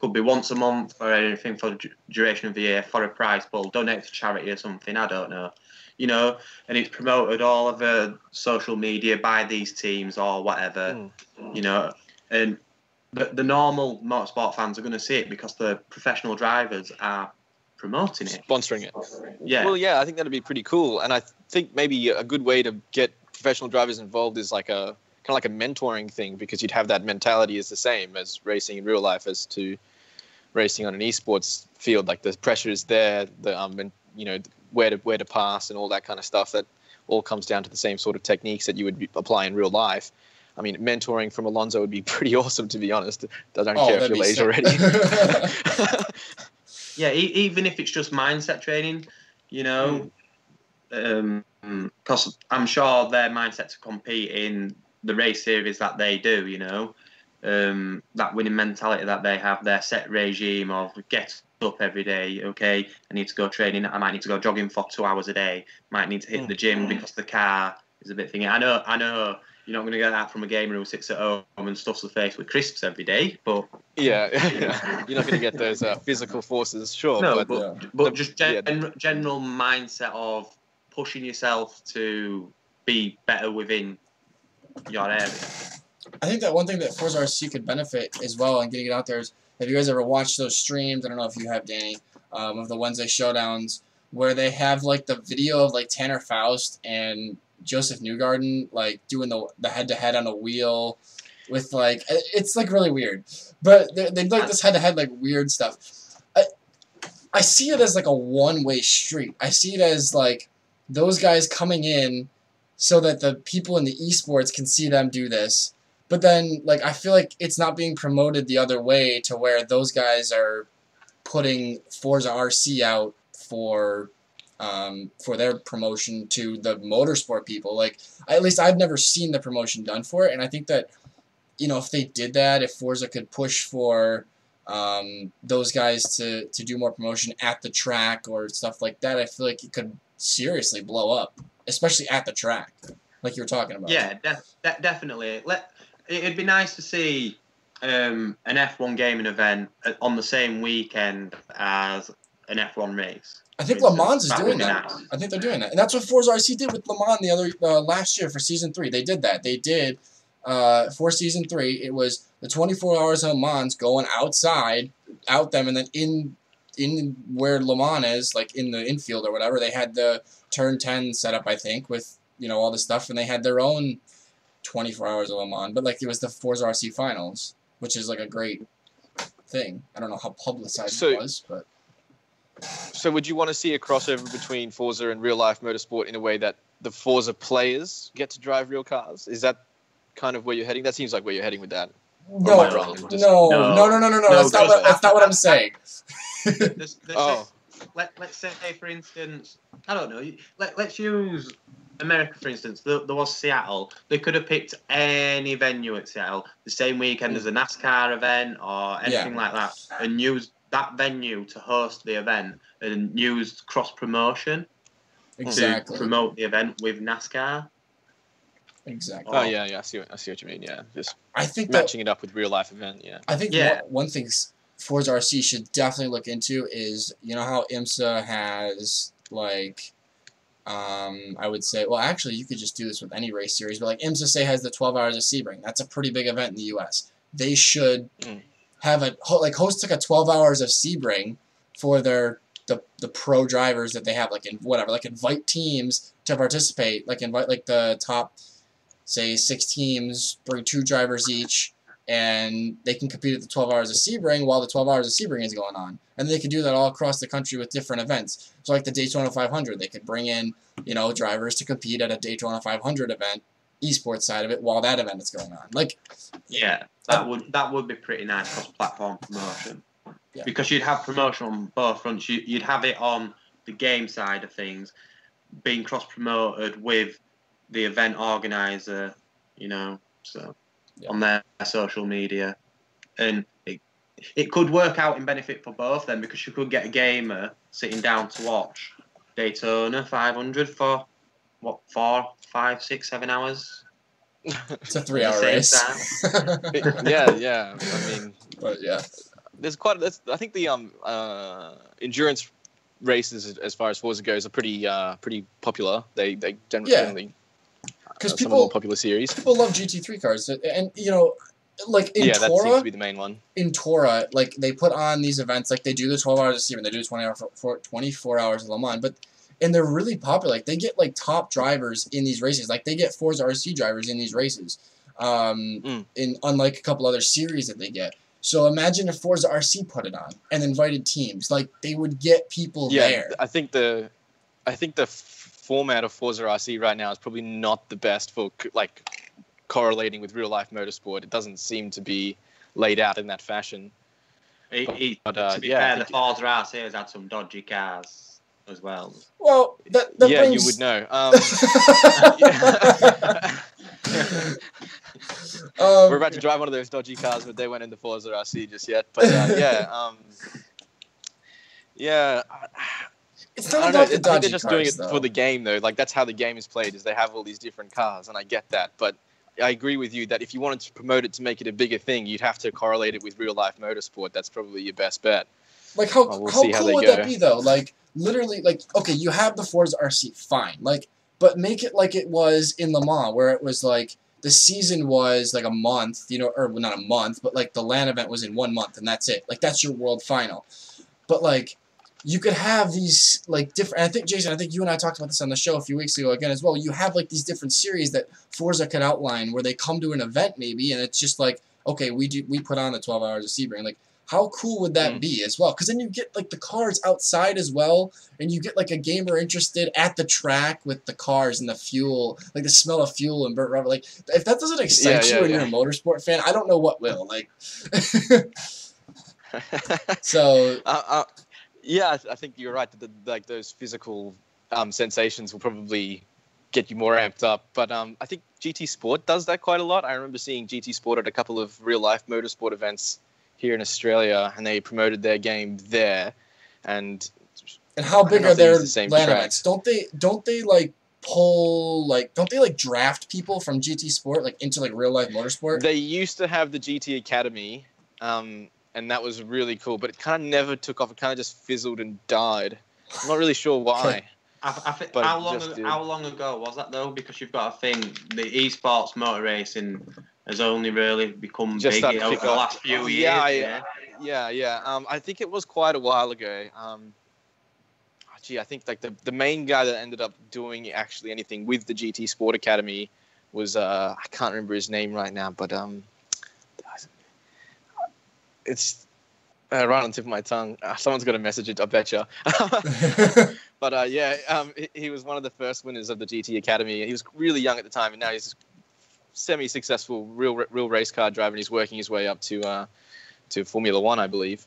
Speaker 4: Could be once a month or anything for the duration of the year for a prize pool. Donate to charity or something. I don't know. You know, and it's promoted all over social media by these teams or whatever, you know, and the normal motorsport fans are going to see it because the professional drivers are promoting it.
Speaker 3: Sponsoring it.
Speaker 4: Yeah.
Speaker 3: Well, yeah, I think that'd be pretty cool. And I think maybe a good way to get professional drivers involved is like a kind of like a mentoring thing, because you'd have that mentality is the same as racing in real life as to racing on an esports field. Like the pressure is there, and you know, where to pass and all that kind of stuff. That all comes down to the same sort of techniques that you would apply in real life. I mean, mentoring from Alonso would be pretty awesome, to be honest. I don't care if you're late already.
Speaker 4: Yeah, even if it's just mindset training, you know, because I'm sure their mindset to compete in the race series that they do, you know, that winning mentality that they have, their set regime of get up every day, okay, I need to go training, I might need to go jogging for 2 hours a day, might need to hit the gym because the car is a bit thingy. I know you're not going to get that from a gamer who sits at home and stuffs the face with crisps every day, but
Speaker 3: yeah. You're not going to get those physical forces, sure.
Speaker 4: No, but just general mindset of pushing yourself to be better within your area.
Speaker 2: I think that one thing that Forza RC could benefit as well and getting it out there is, have you guys ever watched those streams? I don't know if you have, Danny, of the Wednesday showdowns where they have like the video of like Tanner Faust and Joseph Newgarden like doing the head-to-head on a wheel, with like it's like really weird. But they like this head-to-head like weird stuff. I see it as like a one-way street. I see it as like those guys coming in so that the people in the esports can see them do this. But then like I feel like it's not being promoted the other way to where those guys are putting Forza RC out for their promotion to the motorsport people. Like at least I've never seen the promotion done for it, and I think that if they did that, if Forza could push for those guys to do more promotion at the track or stuff like that, I feel like it could seriously blow up, especially at the track, like you were talking about.
Speaker 4: Yeah, definitely. It'd be nice to see an F1 gaming event on the same weekend as an F1 race.
Speaker 2: I think Le Mans is doing that. Nice. I think they're doing that, and that's what Forza RC did with Le Mans the other last year for Season 3. They did that. They did for Season 3. It was the 24 hours of Le Mans going out them, and then in where Le Mans is, like in the infield or whatever, they had the turn 10 set up, I think, with all the stuff, and they had their own 24 hours of Le Mans. But like it was the Forza RC finals, which is like a great thing. I don't know how publicized it was, but.
Speaker 3: So would you want to see a crossover between Forza and real-life motorsport in a way that the Forza players get to drive real cars? Is that kind of where you're heading? That seems like where you're heading with that.
Speaker 2: No. That's not what I'm saying.
Speaker 4: Let's say, for instance, I don't know. Let's use America, for instance. There was Seattle. They could have picked any venue at Seattle the same weekend as a NASCAR event or anything like that, and used that venue to host the event and used cross promotion to promote the event with NASCAR.
Speaker 2: Exactly.
Speaker 3: Oh yeah, I see what you mean. Yeah, just
Speaker 2: I think
Speaker 3: matching it up with real life event. Yeah,
Speaker 2: I think one thing Forza RC should definitely look into is how IMSA has like I would say, well, actually you could just do this with any race series, but like IMSA say has the 12 hours of Sebring. That's a pretty big event in the U.S. They should have host like a 12 hours of Sebring for the pro drivers that they have, like invite teams to participate, like invite like the top, say 6 teams, bring 2 drivers each, and they can compete at the 12 hours of Sebring while the 12 hours of Sebring is going on. And they could do that all across the country with different events. So like the Daytona 500, they could bring in, drivers to compete at a Daytona 500 event, esports side of it, while that event is going on. Like,
Speaker 4: yeah, that would be pretty nice cross-platform promotion. Yeah. Because you'd have promotion on both fronts. You'd have it on the game side of things, being cross-promoted with the event organizer, so on their social media. And it could work out in benefit for both then, because you could get a gamer sitting down to watch Daytona 500 for, 4, 5, 6, 7 hours?
Speaker 2: It's a 3-hour race.
Speaker 3: Yeah. I mean,
Speaker 2: but yeah.
Speaker 3: I think the endurance races, as far as Forza goes, are pretty popular. They generally
Speaker 2: because
Speaker 3: some of the more popular series.
Speaker 2: People love GT3 cars, and like in Tora,
Speaker 3: that seems to be the main one.
Speaker 2: In Tora, like they put on these events, like they do the 12 hours of Sebring, they do 24 hours of Le Mans, and they're really popular. Like they get like top drivers in these races. Like they get Forza RC drivers in these races. Unlike a couple other series that they get. So imagine if Forza RC put it on and invited teams. Like they would get people there.
Speaker 3: I think the format of Forza RC right now is probably not the best for like correlating with real life motorsport. It doesn't seem to be laid out in that fashion.
Speaker 4: To be fair, the Forza RC has had some dodgy cars as well.
Speaker 2: Well, that brings...
Speaker 3: you would know. We're about to drive one of those dodgy cars, but they went into Forza RC just yet. But
Speaker 2: it's not about the dodgy
Speaker 3: they're just
Speaker 2: cars,
Speaker 3: doing it
Speaker 2: though.
Speaker 3: for the game, though. Like that's how the game is played. Is they have all these different cars, and I get that. But I agree with you that if you wanted to promote it to make it a bigger thing, you'd have to correlate it with real life motorsport. That's probably your best bet.
Speaker 2: Like how cool would that be, though? Like literally, like okay, you have the Forza RC, fine. Like, but make it like it was in Le Mans, where it was like. The season was like a month, or well, not a month, but like the LAN event was in 1 month, and that's it. Like that's your world final. But like, you could have these like different. I think Jason, I think you and I talked about this on the show a few weeks ago again as well. You have like these different series that Forza could outline where they come to an event maybe, and it's just like, okay, we put on the 12 hours of Sebring. Like, how cool would that be as well? Because then you get like the cars outside as well, and you get like a gamer interested at the track with the cars and the fuel, like the smell of fuel and burnt rubber. Like, if that doesn't excite you and you're a motorsport fan, I don't know what will. Like, so.
Speaker 3: Yeah, I think you're right. Like those physical sensations will probably get you more amped up. But I think GT Sport does that quite a lot. I remember seeing GT Sport at a couple of real-life motorsport events here in Australia, and they promoted their game there. And
Speaker 2: how big are their LAN events? Don't they like pull don't they draft people from GT Sport like into like real-life motorsport?
Speaker 3: They used to have the GT Academy. And that was really cool, but it kind of never took off. It kind of just fizzled and died. I'm not really sure why.
Speaker 4: How long ago was that though? Because you've got to think the eSports motor racing has only really become big over the last few years.
Speaker 3: Yeah. I think it was quite a while ago. I think like the main guy that ended up doing actually anything with the GT Sport Academy was I can't remember his name right now, but it's right on the tip of my tongue. Someone's got to message it, I betcha. But he was one of the first winners of the GT Academy. He was really young at the time, and now he's a semi-successful real race car driver, and he's working his way up to Formula One, I believe.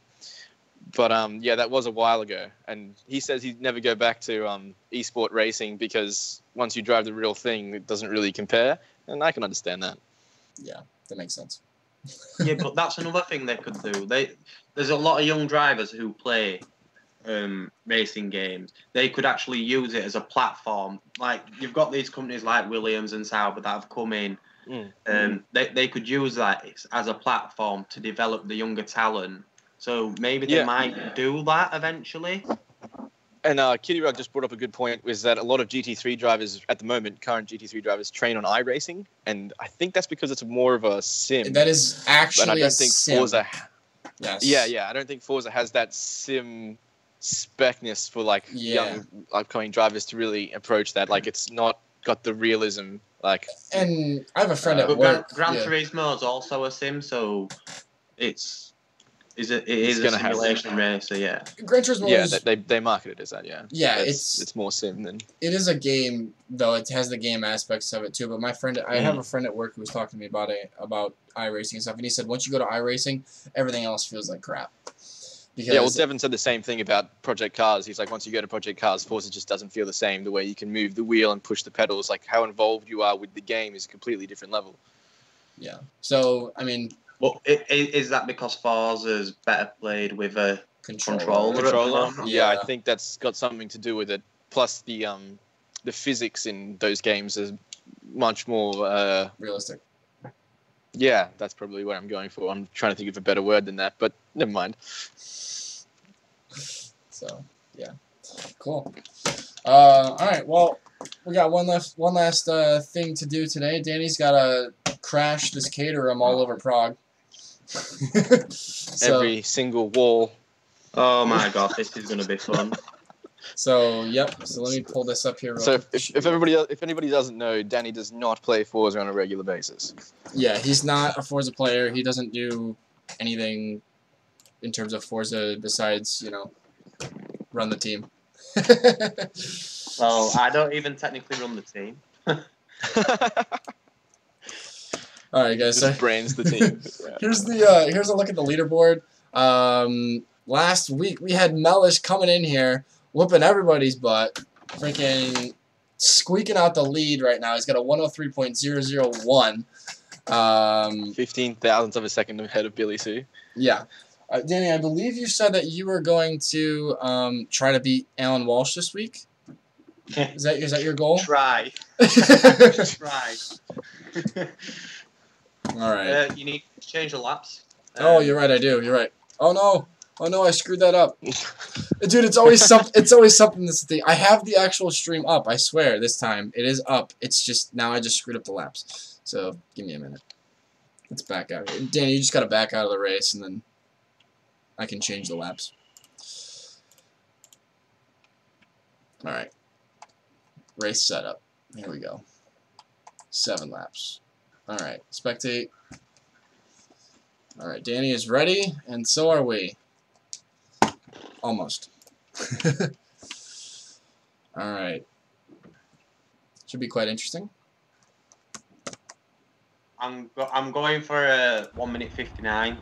Speaker 3: But that was a while ago, and he says he'd never go back to esport racing because once you drive the real thing, it doesn't really compare, and I can understand that.
Speaker 2: Yeah, that makes sense.
Speaker 4: Yeah, but that's another thing they could do. There's a lot of young drivers who play racing games. They could actually use it as a platform. Like, you've got these companies like Williams and Sauber that have come in. They could use that as a platform to develop the younger talent. So maybe they might do that eventually.
Speaker 3: And Kitty Rug just brought up a good point, was that a lot of GT3 drivers at the moment, current GT3 drivers, train on iRacing, and I think that's because it's more of a sim.
Speaker 2: That is actually a sim.
Speaker 3: Forza.
Speaker 2: Yes.
Speaker 3: Yeah. I don't think Forza has that sim specness for like young upcoming drivers to really approach that. Like, it's not got the realism. Like,
Speaker 2: and I have a friend at work.
Speaker 4: Gran Turismo is also a sim, so it is a simulation racer, yeah.
Speaker 2: Gran Turismo is,
Speaker 3: they market it as that, yeah.
Speaker 2: Yeah,
Speaker 3: it's more sim than...
Speaker 2: It is a game, though. It has the game aspects of it, too. But my friend... I have a friend at work who was talking to me about iRacing and stuff, and he said once you go to iRacing, everything else feels like crap. Because,
Speaker 3: Devin said the same thing about Project Cars. He's like, once you go to Project Cars, Forza just doesn't feel the same. The way you can move the wheel and push the pedals, like how involved you are with the game is a completely different level.
Speaker 2: Yeah. So, I mean...
Speaker 4: Well, is that because Forza's better played with a controller?
Speaker 3: Yeah, I think that's got something to do with it. Plus, the physics in those games is much more
Speaker 2: realistic.
Speaker 3: Yeah, that's probably what I'm going for. I'm trying to think of a better word than that, but never mind.
Speaker 2: So, yeah, cool. All right, well, we got one last thing to do today. Danny's got to crash this Caterham all over Prague.
Speaker 3: Every single wall.
Speaker 4: Oh my god, this is going to be fun.
Speaker 2: So, yep. So let me pull this up here.
Speaker 3: So if anybody doesn't know, Danny does not play Forza on a regular basis.
Speaker 2: Yeah, he's not a Forza player. He doesn't do anything in terms of Forza besides, run the team.
Speaker 4: Well, I don't even technically run the team.
Speaker 2: All right, guys.
Speaker 3: Just brains the team.
Speaker 2: Here's a look at the leaderboard. Last week we had Mellish coming in here, whooping everybody's butt, freaking squeaking out the lead right now. He's got a 103.001.
Speaker 3: 15 thousandths of a second ahead of Billy Sue.
Speaker 2: Yeah. Danny, I believe you said that you were going to try to beat Alan Walsh this week. Is that your goal?
Speaker 4: Try. Try.
Speaker 2: All right.
Speaker 4: You need to change the laps.
Speaker 2: Oh, you're right. I do. You're right. Oh no. Oh no, I screwed that up. Dude, it's always something. It's always something. This thing. I have the actual stream up. I swear. This time it is up. It's just now I just screwed up the laps. So give me a minute. Let's back out. Danny, you just gotta back out of the race, and then I can change the laps. Alright. Race setup. Here we go. 7 laps. Alright, spectate. Alright, Danny is ready, and so are we. Almost. Alright. Should be quite interesting.
Speaker 4: I'm going for 1 minute 59,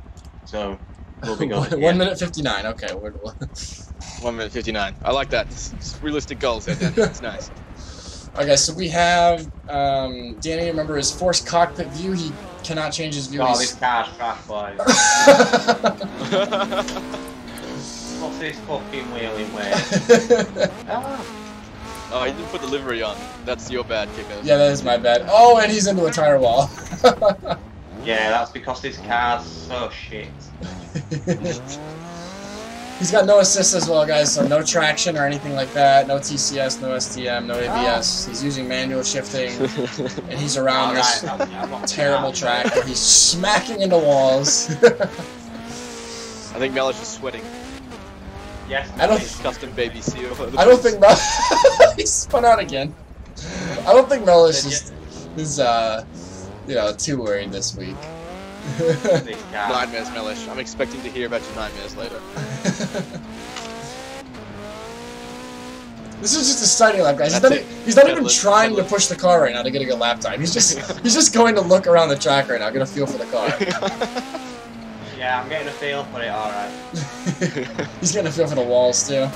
Speaker 4: so we'll be going.
Speaker 2: 1 minute 59. Okay.
Speaker 3: 1 minute 59. I like that. It's realistic goals there, Danny. It's nice.
Speaker 2: Okay, so we have Danny. Remember his forced cockpit view. He cannot change his view.
Speaker 4: Oh, this car's trash, boys. What's this fucking wheeling way?
Speaker 3: Oh, you didn't put the livery on. That's your bad, Kicker.
Speaker 2: Yeah, that is my bad. Oh, and he's into a tire wall.
Speaker 4: Yeah, that's because this car's so shit.
Speaker 2: He's got no assist as well, guys, so no traction or anything like that. No TCS, no STM, no ABS. He's using manual shifting, and he's around this terrible track where he's smacking into walls.
Speaker 3: I think Mellish is sweating.
Speaker 4: Yes,
Speaker 2: I don't.
Speaker 3: Custom baby seal.
Speaker 2: I don't think he spun out again. I don't think Mellish is you know, too worried this week.
Speaker 3: Nightmares, Mellish. I'm expecting to hear about your nightmares later.
Speaker 2: This is just a starting lap, guys. He's not even trying to push the car right now to get a good lap time. He's just going to look around the track right now, get a feel for the car.
Speaker 4: Yeah, I'm getting a feel for it, alright.
Speaker 2: He's getting a feel for the walls, too.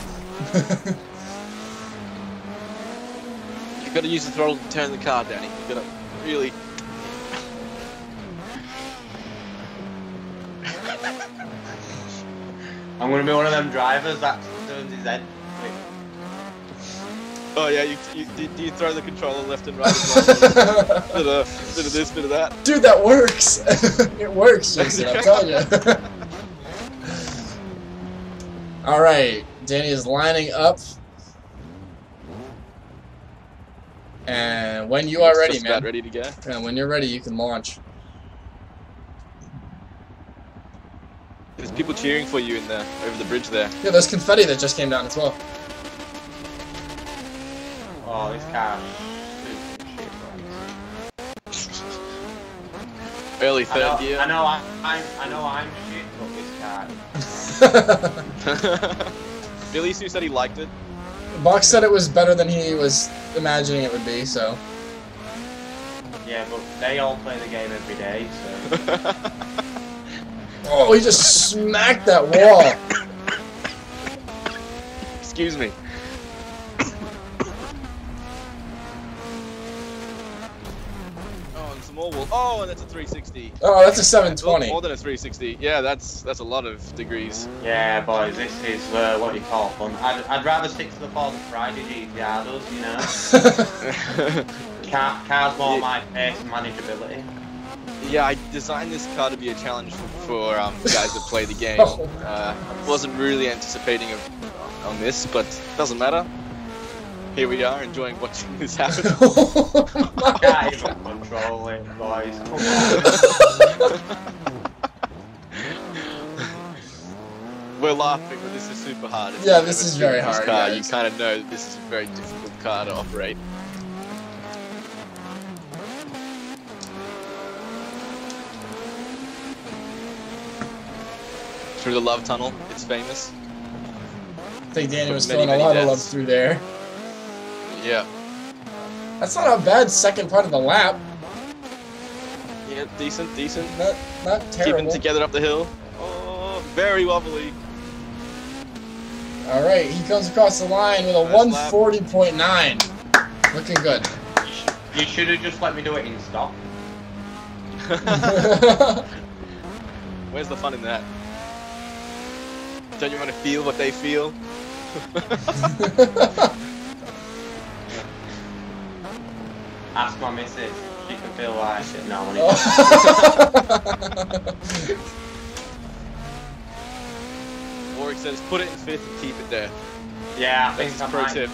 Speaker 3: You've got to use the throttle to turn the car, Danny. You've got to really...
Speaker 4: I'm going to be one of them drivers that turns his head.
Speaker 3: Oh yeah, do you throw the controller left and right as well? bit of this, bit of that.
Speaker 2: Dude, that works! It works, Jason, I'm telling you. Alright, Danny is lining up. And when you are ready, man.
Speaker 3: Ready to go.
Speaker 2: And when you're ready, you can launch.
Speaker 3: There's people cheering for you in the over the bridge there.
Speaker 2: Yeah, there's confetti that just came down as well.
Speaker 4: Oh, this car.
Speaker 3: Early third gear.
Speaker 4: I know I'm shit, but this car.
Speaker 3: Billy Sue said he liked it.
Speaker 2: Box said it was better than he was imagining it would be, so.
Speaker 4: Yeah, but they all play the game every day, so.
Speaker 2: Oh, he just smacked that wall.
Speaker 3: Excuse me. Oh, and some more wall. Oh, and that's a 360.
Speaker 2: Oh, that's a 720.
Speaker 3: More than a 360. Yeah, that's a lot of degrees.
Speaker 4: Yeah, boys, this is what you call fun. I'd rather stick to the Forza Friday GTR does, you know. Car's more my pace and manageability.
Speaker 3: Yeah, I designed this car to be a challenge for guys that play the game. Wasn't really anticipating on this, but doesn't matter. Here we are, enjoying watching this happen.
Speaker 4: I can't even control it, boys. Come on.
Speaker 3: We're laughing, but this is super hard.
Speaker 2: Yeah, this is very hard.
Speaker 3: Car, you kind of know that this is a very difficult car to operate. Through the love tunnel, it's famous.
Speaker 2: I think Danny was feeling a lot of love through there.
Speaker 3: Yeah.
Speaker 2: That's not a bad second part of the lap.
Speaker 3: Yeah, decent.
Speaker 2: Not terrible.
Speaker 3: Keeping together up the hill. Oh, very wobbly.
Speaker 2: Alright, he comes across the line with a 140.9. Looking good.
Speaker 4: You should have just let me do it in stop.
Speaker 3: Where's the fun in that? Don't you want to feel what they feel?
Speaker 4: Ask my missus. She can feel why I shit now when
Speaker 3: Or it says put it in fifth and keep it there.
Speaker 4: Yeah, I think
Speaker 3: That's
Speaker 4: I
Speaker 3: a pro
Speaker 4: might.
Speaker 3: tip.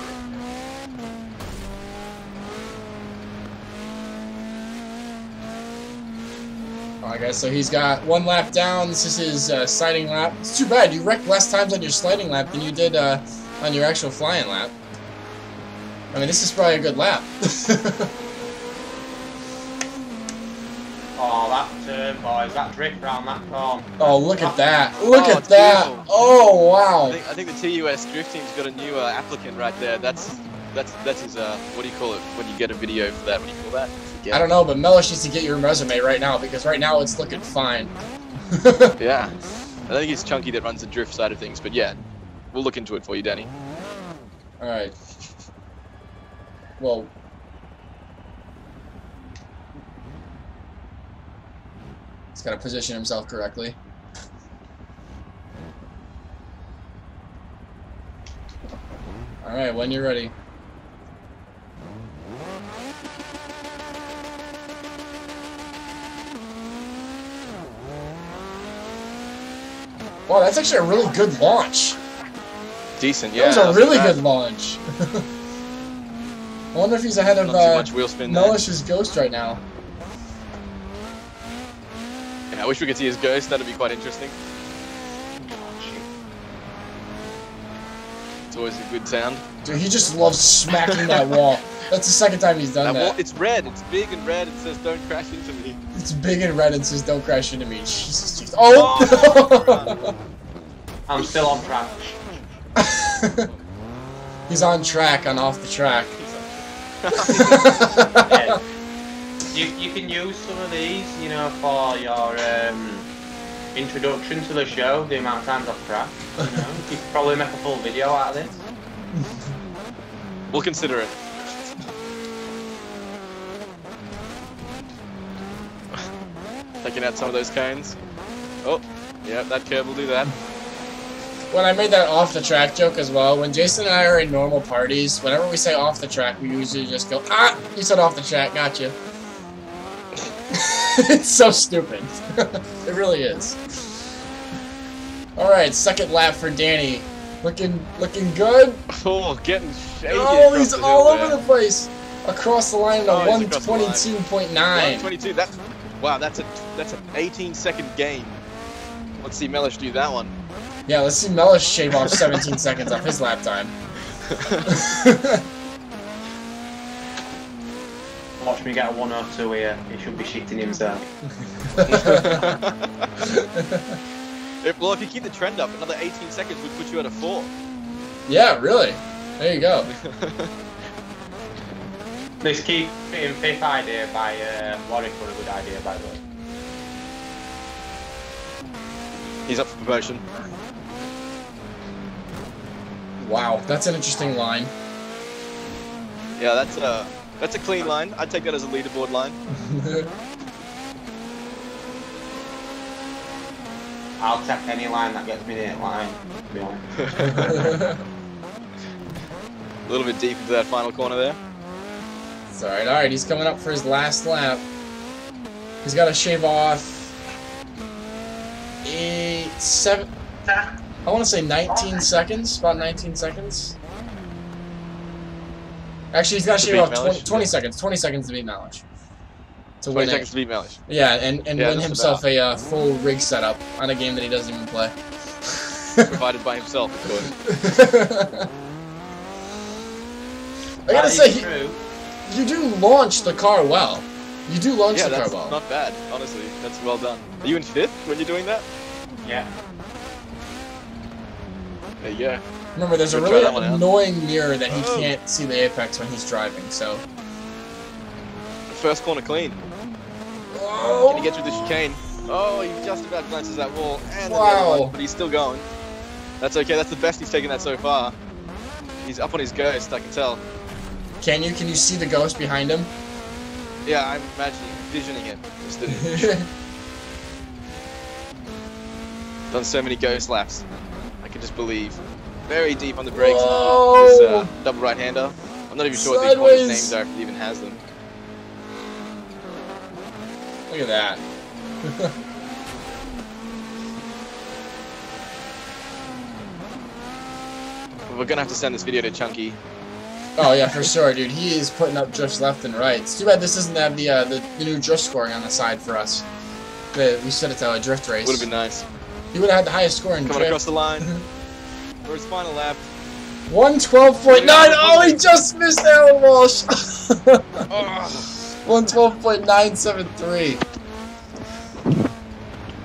Speaker 2: Alright guys, so he's got 1 lap down. This is his sliding lap. It's too bad, you wrecked less times on your sliding lap than you did on your actual flying lap. I mean, this is probably a good lap.
Speaker 4: Oh, that turn, boys. That drift round that corner.
Speaker 2: Oh, look at that. Look at
Speaker 3: it's
Speaker 2: that.
Speaker 3: beautiful.
Speaker 2: Oh, wow.
Speaker 3: I think the TUS drift team's got a new applicant right there. That's his what do you call it when you get a video for that? What do you call that?
Speaker 2: I don't know, but Mellish needs to get your resume right now because right now it's looking fine.
Speaker 3: Yeah. I think it's Chunky that runs the drift side of things, but yeah, we'll look into it for you, Danny.
Speaker 2: Alright. Well. He's got to position himself correctly. Alright, when you're ready. Wow, that's actually a really good launch.
Speaker 3: Decent, yeah.
Speaker 2: That was a really good launch. I wonder if he's ahead of
Speaker 3: Not too much wheel spin there.
Speaker 2: Mellish's Ghost right now.
Speaker 3: Yeah, I wish we could see his Ghost. That'd be quite interesting. It's always a good sound.
Speaker 2: Dude, he just loves smacking that wall. That's the second time he's done that.
Speaker 3: Wall, it's red. It's big and red. It says, "Don't crash into me."
Speaker 2: It's big and red and says, "Don't crash into me." Jesus, Jesus. Oh!
Speaker 4: I'm still on track.
Speaker 2: He's on track on off the track.
Speaker 4: Yeah. You can use some of these, you know, for your introduction to the show. The amount of times off track. You know, you could probably make a full video out of this.
Speaker 3: We'll consider it. Taking out some of those cones. Oh, yeah, that curve will do that.
Speaker 2: When I made that off the track joke as well, when Jason and I are in normal parties, whenever we say off the track, we usually just go, "Ah, you said off the track, gotcha." It's so stupid. It really is. Alright, second lap for Danny. Looking good.
Speaker 3: Oh, getting shaky.
Speaker 2: Oh, he's all over the place. Across the line at 122.9.
Speaker 3: 122. Wow. That's an 18-second gain. Let's see Mellish do that one.
Speaker 2: Yeah, let's see Mellish shave off 17 seconds off his lap time.
Speaker 4: Watch me get a 102 here. He should be shitting himself.
Speaker 3: If you keep the trend up, another 18 seconds would put you at a 4.
Speaker 2: Yeah, really. There you go.
Speaker 4: This keep in fifth idea by Warwick was a good idea, by the way.
Speaker 3: He's up for promotion.
Speaker 2: Wow, that's an interesting line.
Speaker 3: Yeah, that's a clean line. I'd take that as a leaderboard line.
Speaker 4: I'll take any line that gets me in line, to be honest.
Speaker 3: A little bit deep into that final corner there.
Speaker 2: It's alright, he's coming up for his last lap. He's got to shave off 7. I want to say 19 seconds, about 19 seconds. Actually, he's got to shave off 20 seconds. 20 seconds to beat Mellish.
Speaker 3: 20 seconds to beat Mellish.
Speaker 2: Yeah, and win himself a full rig setup on a game that he doesn't even play.
Speaker 3: Provided by himself, of course.
Speaker 2: I gotta say, you do launch the car well. You do launch the car well.
Speaker 3: Yeah, that's not bad, honestly. That's well done. Are you in 5th when you're doing that?
Speaker 4: Yeah.
Speaker 3: There you go.
Speaker 2: Remember, there's a really annoying mirror that he can't see the apex when he's driving, so...
Speaker 3: First corner clean.
Speaker 2: Oh.
Speaker 3: Can he get through the chicane? Oh, he just about glances that wall. And then the other one, but he's still going. That's okay, that's the best he's taken that so far. He's up on his Ghost, I can tell.
Speaker 2: Can you see the Ghost behind him?
Speaker 3: Yeah, I'm visioning it. Done so many Ghost laps. I can just believe. Very deep on the brakes. This double right-hander. I'm not even sure what these corners' names are if he even has them.
Speaker 2: Look at that.
Speaker 3: We're gonna have to send this video to Chunky.
Speaker 2: Oh yeah, for sure, dude. He is putting up drifts left and right. It's too bad this doesn't have the new drift scoring on the side for us. We set it to a drift race.
Speaker 3: Would have been nice.
Speaker 2: He would have had the highest score in
Speaker 3: drift. Coming across the line for his final lap.
Speaker 2: 112.9. Oh, he just missed Alan Walsh. 112.973.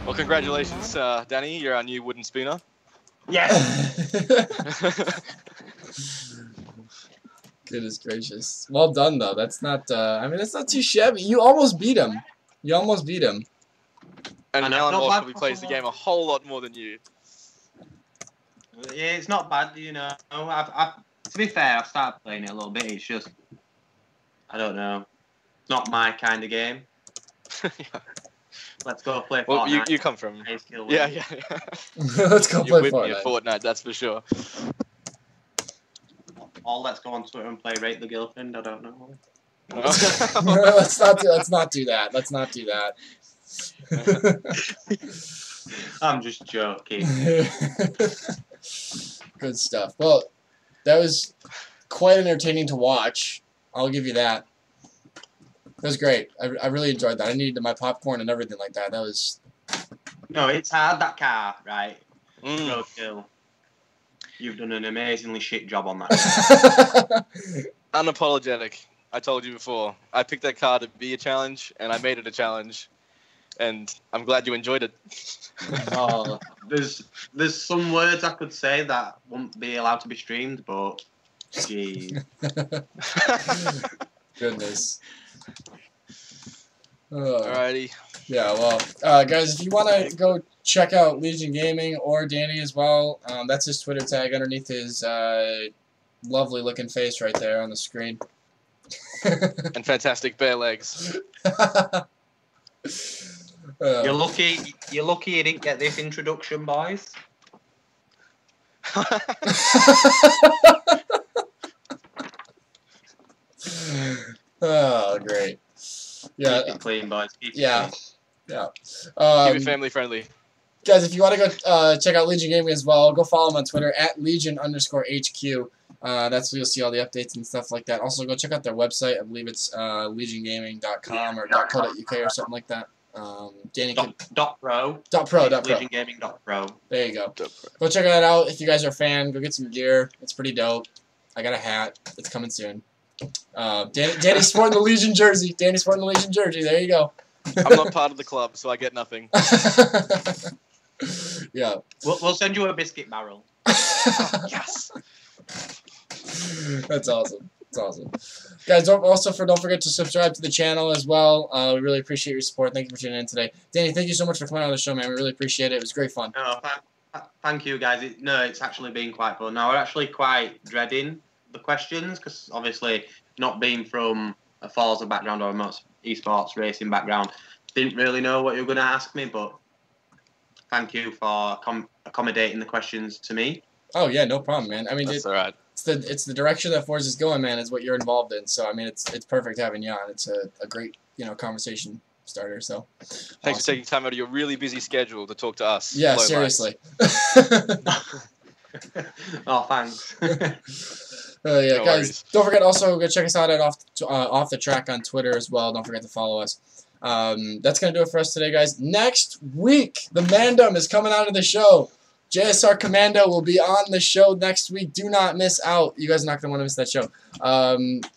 Speaker 3: Well, congratulations, Danny. You're our new wooden spooner.
Speaker 4: Yes.
Speaker 2: Goodness gracious. Well done, though. That's not, I mean, it's not too shabby. You almost beat him. You almost beat him.
Speaker 3: And
Speaker 4: I know,
Speaker 3: Alan
Speaker 4: not
Speaker 3: Walsh
Speaker 4: bad
Speaker 3: probably
Speaker 4: for
Speaker 3: plays the
Speaker 4: someone.
Speaker 3: game a whole lot more than you.
Speaker 4: Yeah, it's not bad, you know. To be fair, I've started playing it a little bit. It's just, I don't know. It's not my kind of game.
Speaker 3: Yeah.
Speaker 4: Let's go play
Speaker 3: Well,
Speaker 4: Fortnite.
Speaker 3: you come from...
Speaker 4: High skill
Speaker 3: Yeah,
Speaker 4: win.
Speaker 3: yeah.
Speaker 2: Let's go
Speaker 3: You're
Speaker 2: play
Speaker 3: with me at
Speaker 2: Fortnite.
Speaker 3: Fortnite, that's for sure.
Speaker 4: Or let's go on Twitter and play Rate the Girlfriend. I don't know.
Speaker 2: Let's not do that. Let's not do that.
Speaker 4: I'm just joking.
Speaker 2: Good stuff. Well, that was quite entertaining to watch. I'll give you that. That was great. I really enjoyed that. I needed my popcorn and everything like that. That was...
Speaker 4: No, it's hard, that car, right?
Speaker 3: Mm.
Speaker 4: Roadkill. You've done an amazingly shit job on that.
Speaker 3: Unapologetic. I told you before. I picked that car to be a challenge, and I made it a challenge. And I'm glad you enjoyed it.
Speaker 4: Oh, there's some words I could say that won't be allowed to be streamed, but jeez.
Speaker 2: Goodness.
Speaker 3: Alrighty.
Speaker 2: Yeah, well, guys, if you want to go check out Legion Gaming or Danny as well, that's his Twitter tag underneath his lovely looking face right there on the screen.
Speaker 3: And fantastic bare legs.
Speaker 4: You're lucky you didn't get this introduction, boys.
Speaker 2: Oh, great. Yeah.
Speaker 4: Keep it clean, boys. Keep it
Speaker 2: Yeah.
Speaker 4: clean.
Speaker 2: Yeah.
Speaker 3: Keep it family friendly.
Speaker 2: Guys, if you want to go check out Legion Gaming as well, go follow him on Twitter at Legion_HQ. That's where you'll see all the updates and stuff like that. Also, go check out their website. I believe it's legiongaming.com or .co.uk or something like that. Danny can...
Speaker 4: .pro.
Speaker 2: .pro.
Speaker 4: LegionGaming.pro.
Speaker 2: There you go. Go check that out. If you guys are a fan, go get some gear. It's pretty dope. I got a hat. It's coming soon. Danny's sporting the Legion jersey. Danny's sporting the Legion jersey. There you go.
Speaker 3: I'm not part of the club, so I get nothing.
Speaker 2: Yeah.
Speaker 4: We'll send you a biscuit barrel.
Speaker 3: Yes.
Speaker 2: That's awesome. That's awesome. Guys, don't forget to subscribe to the channel as well. We really appreciate your support. Thank you for tuning in today. Danny, thank you so much for coming on the show, man. We really appreciate it. It was great fun.
Speaker 4: No, thank you, guys. It's actually been quite fun. Now, we're actually quite dreading the questions because, obviously, not being from a Forza background or a most eSports racing background, didn't really know what you were going to ask me, but thank you for accommodating the questions to me.
Speaker 2: Oh, yeah, no problem, man. I mean,
Speaker 3: That's all right.
Speaker 2: It's the direction that Forza's going, man, is what you're involved in. So, I mean, it's perfect having you on. It's a great, conversation starter. So,
Speaker 3: Thanks for taking time out of your really busy schedule to talk to us.
Speaker 2: yeah,
Speaker 3: Hello,
Speaker 2: seriously.
Speaker 4: Oh, thanks.
Speaker 2: Yeah,
Speaker 3: No
Speaker 2: guys,
Speaker 3: worries.
Speaker 2: don't forget also go check us out at off the track on Twitter as well. Don't forget to follow us. That's gonna do it for us today, guys. Next week, the Mandem is coming out of the show. JSR Commando will be on the show next week. Do not miss out. You guys are not gonna want to miss that show.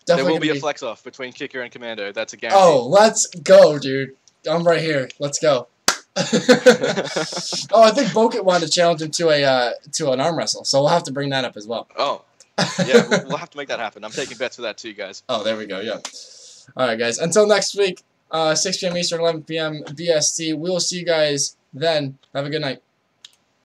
Speaker 3: There will be a flex off between Kicker and Commando. That's a guarantee.
Speaker 2: Oh, let's go, dude. I'm right here. Let's go. Oh, I think Bokit wanted to challenge him to an arm wrestle, so we'll have to bring that up as well.
Speaker 3: Oh. Yeah, we'll have to make that happen. I'm taking bets for that too, guys.
Speaker 2: Oh, there we go, yeah. All right, guys. Until next week, 6 p.m. Eastern, 11 p.m. BST. We will see you guys then. Have a good night.